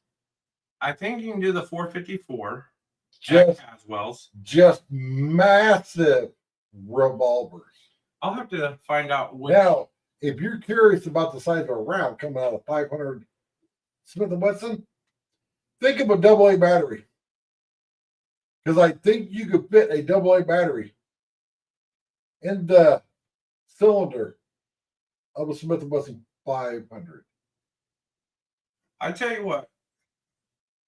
I think you can do the 454 Just Caswell's. Just massive revolvers. I'll have to find out which. Now, if you're curious about the size of a round coming out of 500 Smith & Wesson, think of a AA battery. Because I think you could fit a AA battery in the cylinder of a Smith & Wesson 500. I tell you what,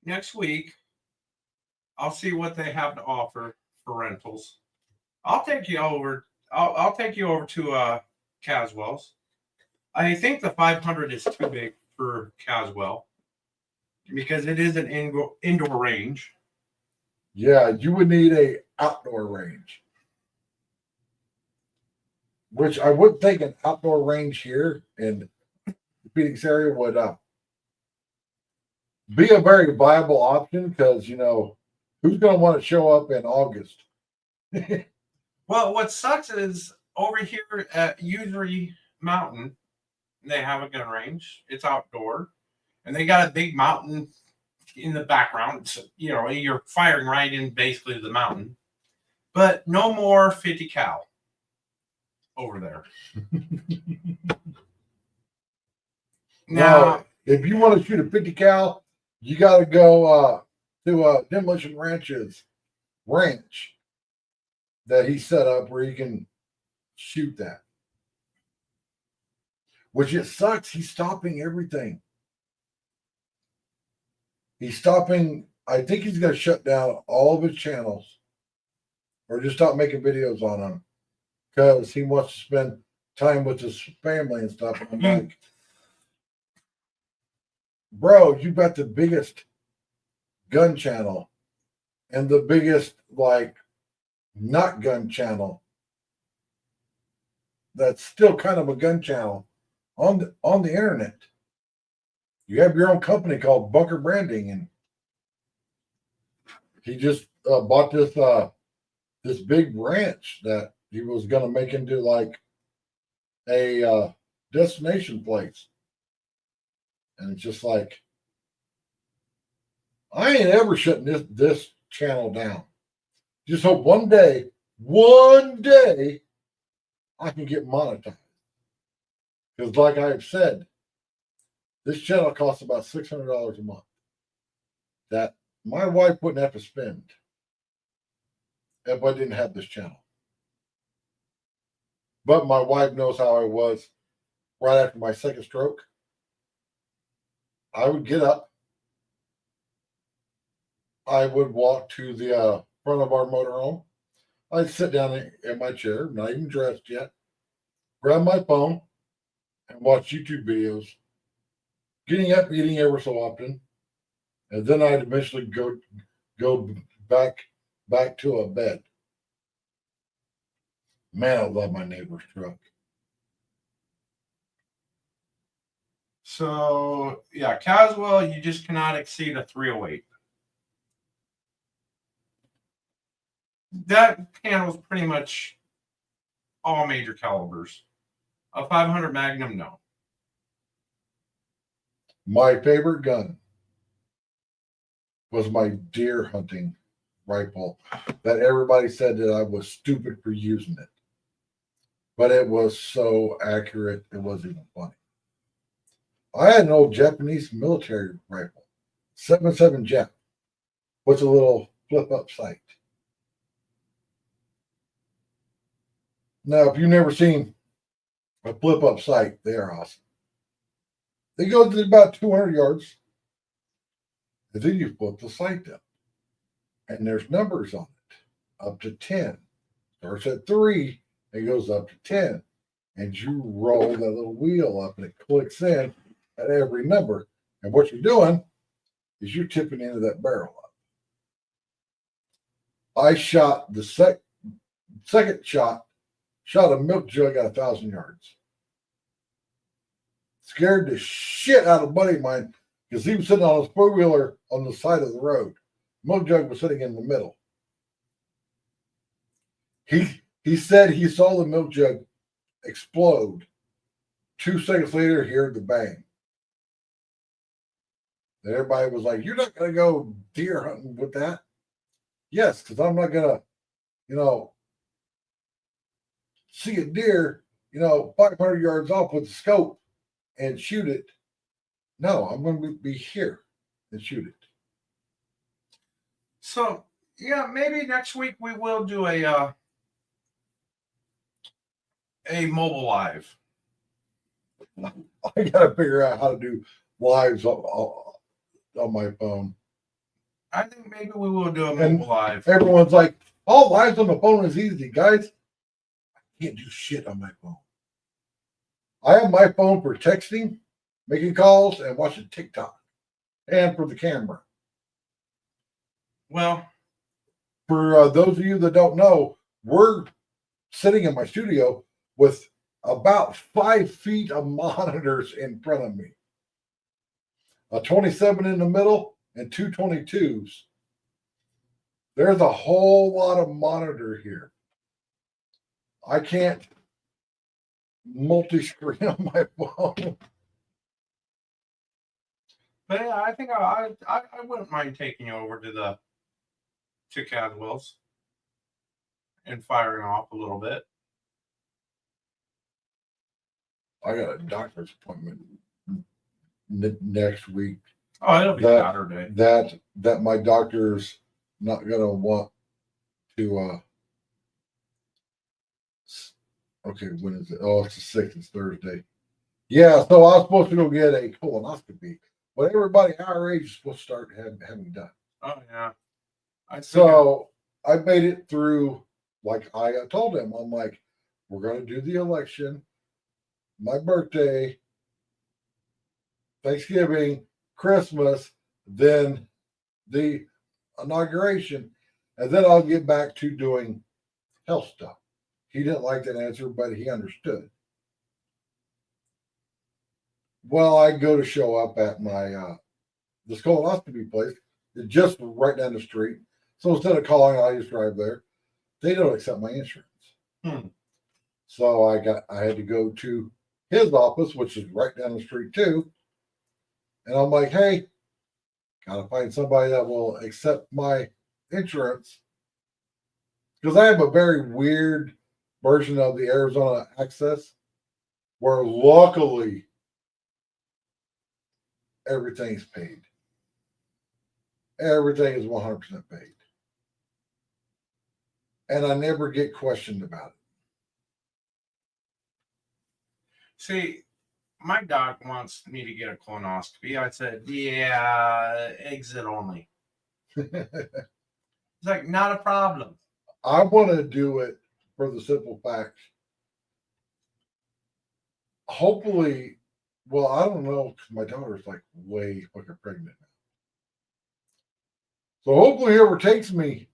next week, I'll see what they have to offer for rentals. I'll take you over. I'll take you over to Caswell's. I think the 500 is too big for Caswell because it is an indoor range. Yeah, you would need a outdoor range. Which I would think an outdoor range here in the Phoenix area would be a very viable option because, who's going to want to show up in August? Well, what sucks is over here at Usery Mountain, they have a gun range. It's outdoor, and they got a big mountain in the background. So, you're firing right in basically the mountain, but no more 50 cal over there. Now, if you want to shoot a 50 cal, you got to go to Demolition Ranch's ranch that he set up where you can shoot that. Which it sucks. He's stopping everything. He's stopping. I think he's going to shut down all of his channels or just stop making videos on them because he wants to spend time with his family and stuff. And I'm like, bro, you got the biggest gun channel and the biggest, like, not gun channel that's still kind of a gun channel on the internet. You have your own company called Bunker Branding, and he just bought this big ranch that he was going to make into like a destination place. And it's just like, I ain't ever shutting this channel down. Just hope one day I can get monetized. Because like I've said, this channel costs about $600 a month that my wife wouldn't have to spend if I didn't have this channel. But my wife knows how I was right after my second stroke. I would get up. I would walk to the front of our motorhome. I'd sit down in my chair, not even dressed yet, grab my phone, and watch YouTube videos, getting up, eating ever so often, and then I'd eventually go back to a bed. Man, I love my neighbor's truck. So yeah, Caswell, you just cannot exceed a 308. That handles pretty much all major calibers. A 500 Magnum, no. My favorite gun was my deer hunting rifle that everybody said that I was stupid for using it. But it was so accurate, it wasn't even funny. I had an old Japanese military rifle, 7.7 Jap, with a little flip-up sight. Now, if you've never seen a flip-up sight, they are awesome. They go to about 200 yards, and then you flip the sight up. And there's numbers on it, up to 10. Starts at 3, it goes up to 10. And you roll that little wheel up, and it clicks in at every number. And what you're doing is you're tipping into that barrel up. I shot the second shot a milk jug at 1,000 yards. Scared the shit out of a buddy of mine because he was sitting on his four-wheeler on the side of the road. Milk jug was sitting in the middle. He said he saw the milk jug explode. 2 seconds later, he heard the bang. And everybody was like, "You're not going to go deer hunting with that?" Yes, because I'm not going to, see a deer, 500 yards off with a scope and shoot it. No, I'm going to be here and shoot it. So yeah, maybe next week we will do a mobile live. I got to figure out how to do lives on my phone. I think maybe we will do a And mobile live. Everyone's like, "Oh, lives on the phone is easy, guys." I can't do shit on my phone. I have my phone for texting, making calls, and watching TikTok, and for the camera. Well, For those of you that don't know, we're sitting in my studio with about 5 feet of monitors in front of me. A 27 in the middle and 2 22s. There's a whole lot of monitor here. I can't multi-screen on my phone. but yeah, I think I wouldn't mind taking you over to Caswell's and firing off a little bit. I got a doctor's appointment next week. Oh, it'll be That- Saturday. that my doctor's not gonna want to okay, when is it? Oh, it's the 6th, it's Thursday. Yeah, so I was supposed to go get a colonoscopy, but everybody our age is supposed to start having done. Oh yeah. I still So I made it through, like I told him, I'm like, we're gonna do the election, my birthday, Thanksgiving, Christmas, then the inauguration, and then I'll get back to doing health stuff. He didn't like that answer, but he understood. Well, I go to show up at my this colonoscopy place. It's just right down the street. So instead of calling, I just drive there. They don't accept my insurance. Hmm. So I had to go to his office, which is right down the street too. And I'm like, hey, gotta find somebody that will accept my insurance. Because I have a very weird version of the Arizona Access where luckily everything's paid. Everything is 100% paid. And I never get questioned about see. My doc wants me to get a colonoscopy. I said, yeah, exit only. it. He's like, not a problem. I want to do it for the simple fact. Hopefully, well, I don't know, because my daughter's like way fucking pregnant now. So hopefully, whoever takes me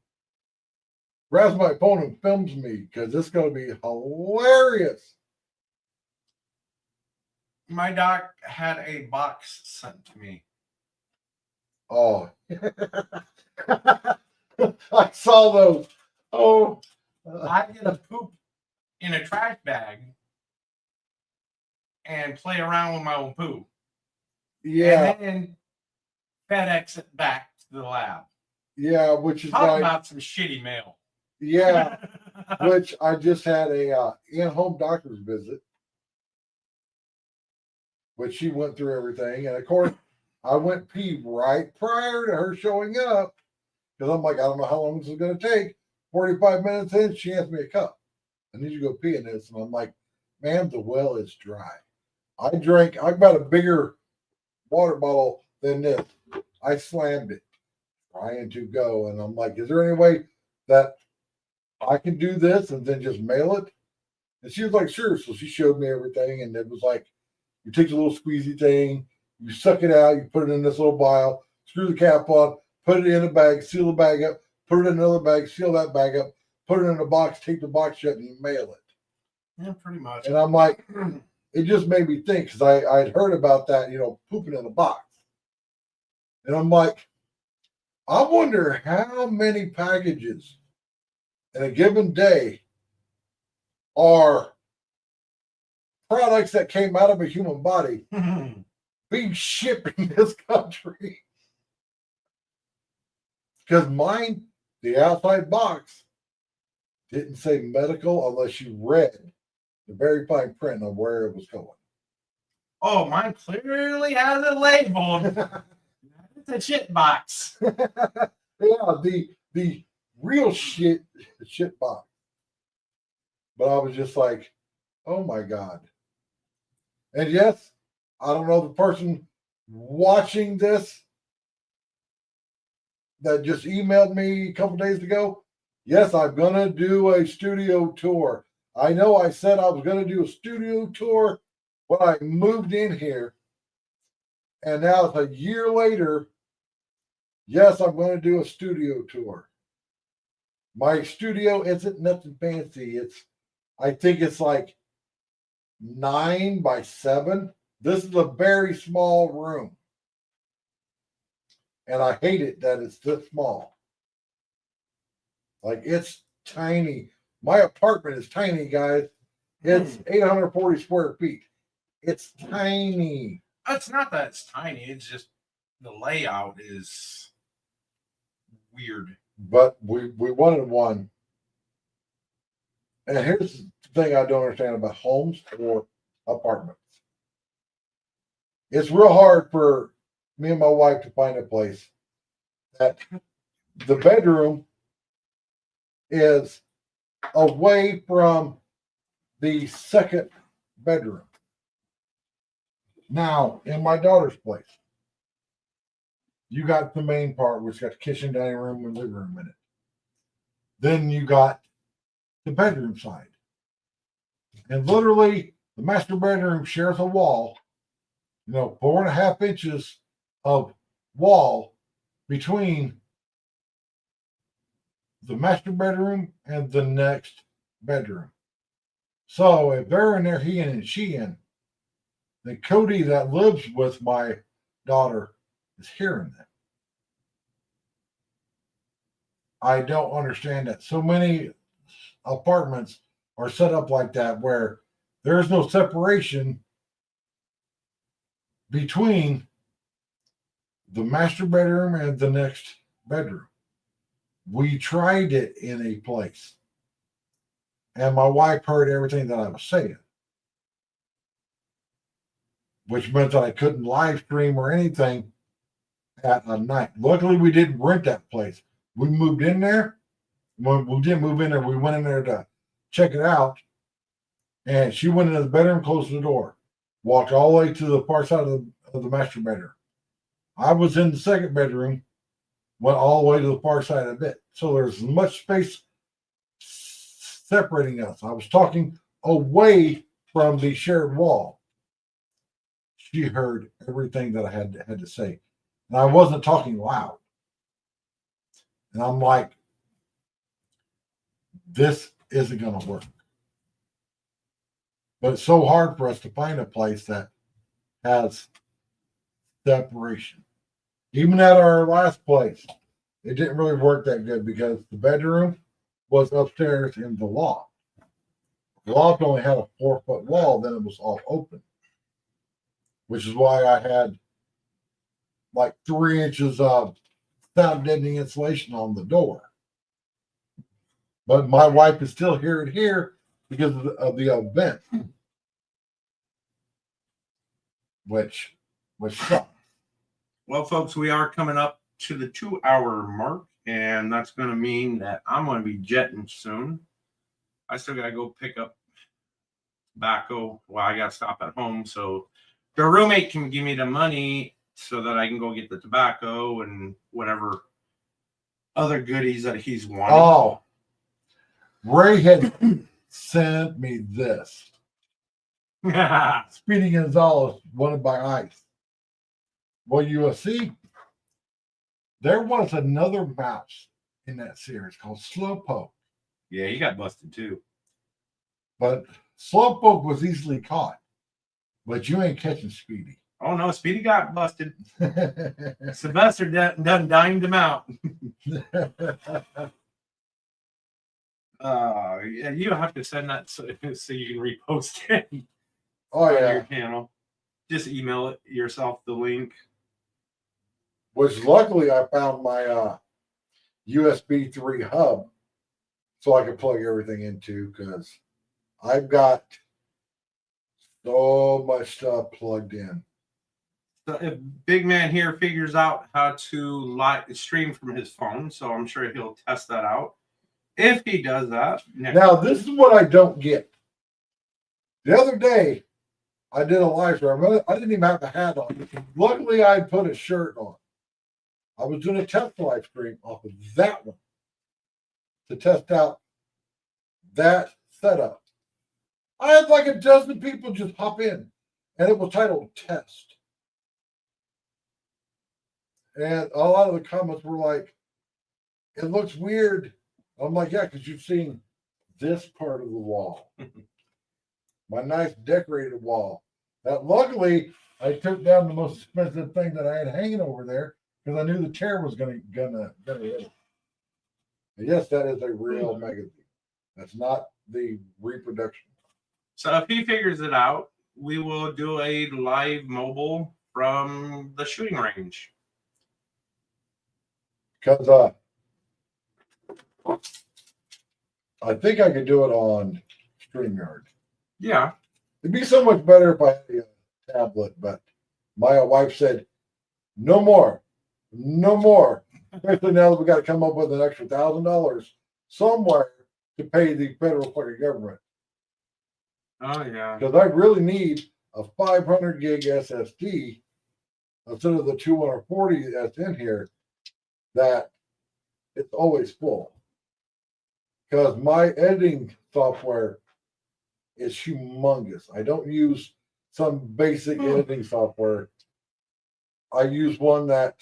grabs my phone and films me because it's going to be hilarious. My doc had a box sent to me. Oh, I saw those. Oh, I get to poop in a trash bag and play around with my own poo. yeah, And then FedEx it back to the lab. yeah, which is Talk like, about some shitty mail. yeah, which I just had a in-home doctor's visit, which she went through everything, and of course, I went pee right prior to her showing up because I'm like, I don't know how long this is going to take. 45 minutes in, she hands me a cup. I need you to go pee in this, and I'm like, ma'am, the well is dry. I've got a bigger water bottle than this. I slammed it, trying to go, and I'm like, is there any way that I can do this and then just mail it? And she was like, sure. So she showed me everything, and it was like, you take the little squeezy thing, you suck it out, you put it in this little vial, screw the cap on, put it in a bag, seal the bag up, put it in another bag, seal that bag up, put it in a box, take the box shut, and you mail it. Yeah, pretty much. And I'm like, it just made me think because I'd heard about that, pooping in a box. And I'm like, I wonder how many packages in a given day are products that came out of a human body being shipped in this country. Because mine, the outside box, didn't say medical unless you read the very fine print of where it was going. Oh, mine clearly has it labeled. It's a shit box. Yeah, the real shit box. But I was just like, oh my God. And yes, I don't know the person watching this that just emailed me a couple days ago. Yes, I'm gonna do a studio tour. I know I said I was gonna do a studio tour when I moved in here. And now it's a year later. Yes, I'm going to do a studio tour. My studio isn't nothing fancy. I think it's like 9 by 7. This is a very small room. And I hate it that it's this small. Like, it's tiny. My apartment is tiny, guys. It's 840 square feet. It's tiny. It's not that it's tiny. It's just the layout is weird. But we wanted one. And here's the thing I don't understand about homes or apartments. It's real hard for me and my wife to find a place that the bedroom is away from the second bedroom. Now, in my daughter's place, you got the main part, which got the kitchen, dining room, and living room in it. Then you got the bedroom side. And literally, the master bedroom shares a wall, 4.5 inches of wall between the master bedroom and the next bedroom. So if they're in there, he and she in, then Cody that lives with my daughter is hearing them. I don't understand that. So many apartments are set up like that where there's no separation between the master bedroom and the next bedroom. We tried it in a place, and my wife heard everything that I was saying, which meant that I couldn't live stream or anything at a night. Luckily, we didn't rent that place. We moved in there. When we didn't move in there, we went in there to check it out, and she went into the bedroom, closed the door, walked all the way to the far side of the master bedroom. I was in the second bedroom, went all the way to the far side of it. So there's much space separating us. I was talking away from the shared wall. She heard everything that I had to say. And I wasn't talking loud. And I'm like, this isn't going to work. But it's so hard for us to find a place that has separation. Even at our last place, it didn't really work that good because the bedroom was upstairs in the loft. The loft only had a 4-foot wall, then it was all open, which is why I had like 3 inches of sound deadening insulation on the door. But my wife can still hear it here because of the vent, which sucks. Well, folks, we are coming up to the 2-hour mark, and that's going to mean that I'm going to be jetting soon. I still got to go pick up tobacco while I got to stop at home. So the roommate can give me the money so that I can go get the tobacco and whatever other goodies that he's wanting. Oh, Ray had sent me this. Speedy Gonzalez wanted by ICE. Well, you see, there was another mouse in that series called Slowpoke. Yeah, he got busted too. But Slowpoke was easily caught. But you ain't catching Speedy. Oh, no, Speedy got busted. Sylvester done dined him out. Yeah, you have to send that so you can repost it on your channel. Just email it yourself, the link. Which luckily I found my USB 3 hub so I could plug everything into because I've got so much stuff plugged in. So if Big Man here figures out how to live stream from his phone, so I'm sure he'll test that out. If he does that. Now, this is what I don't get. The other day, I did a live stream. I didn't even have a hat on. Luckily, I put a shirt on. I was doing a test live stream off of that one to test out that setup. I had like a dozen people just hop in, and it was titled Test. And a lot of the comments were like, it looks weird. I'm like, yeah, because you've seen this part of the wall. My nice decorated wall. That luckily, I took down the most expensive thing that I had hanging over there because I knew the chair was gonna hit it. Yes, that is a real magazine. That's not the reproduction. So if he figures it out, we will do a live mobile from the shooting range. Because I think I could do it on StreamYard. Yeah. It'd be so much better if I had a tablet, but my wife said, No more. No more. Especially now that we got to come up with an extra $1,000 somewhere to pay the federal fucking government. Oh yeah. Because I really need a 500 gig SSD instead of the 240 that's in here, that it's always full. Because my editing software is humongous. I don't use some basic editing software. I use one that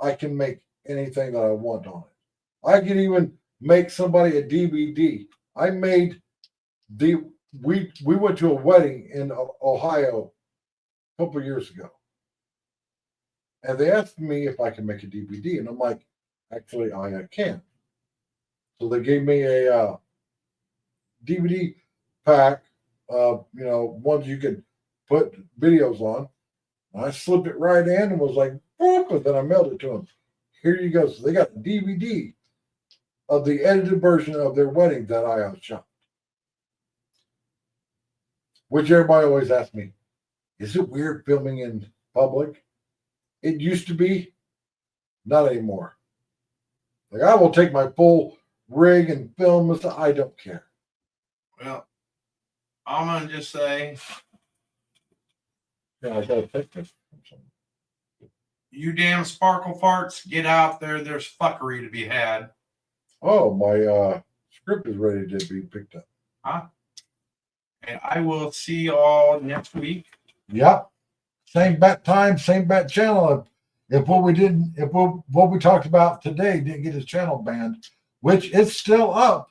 I can make anything that I want on it. I can even make somebody a DVD. I made we went to a wedding in Ohio a couple of years ago. And they asked me if I can make a DVD, and I'm like, actually, I can. So they gave me a DVD pack of, ones you could put videos on. And I slipped it right in and was like, boop, and then I mailed it to them. Here you go. So they got the DVD of the edited version of their wedding that I shot. Which everybody always asks me, is it weird filming in public? It used to be, not anymore. Like, I will take my full rig and film and stuff. I don't care. Well, I'm gonna just say, Yeah, I got a picture. you damn sparkle farts, get out there. There's fuckery to be had. Oh, my script is ready to be picked up. And I will see you all next week. Yep. Same bat time, same bat channel. If what we talked about today didn't get his channel banned, which is still up.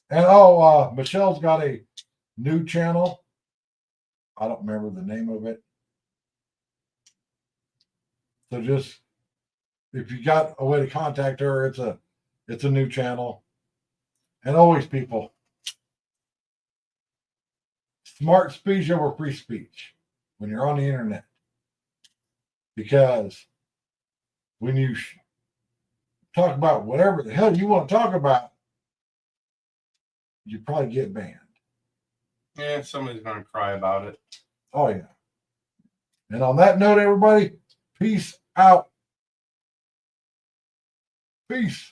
And Michelle's got a new channel. I don't remember the name of it. So just, if you got a way to contact her, it's a new channel. And always, people, smart speech over free speech when you're on the internet. Because when you talk about whatever the hell you want to talk about, you probably get banned. Yeah, somebody's gonna cry about it. Oh, yeah. And on that note, everybody, peace out. Peace.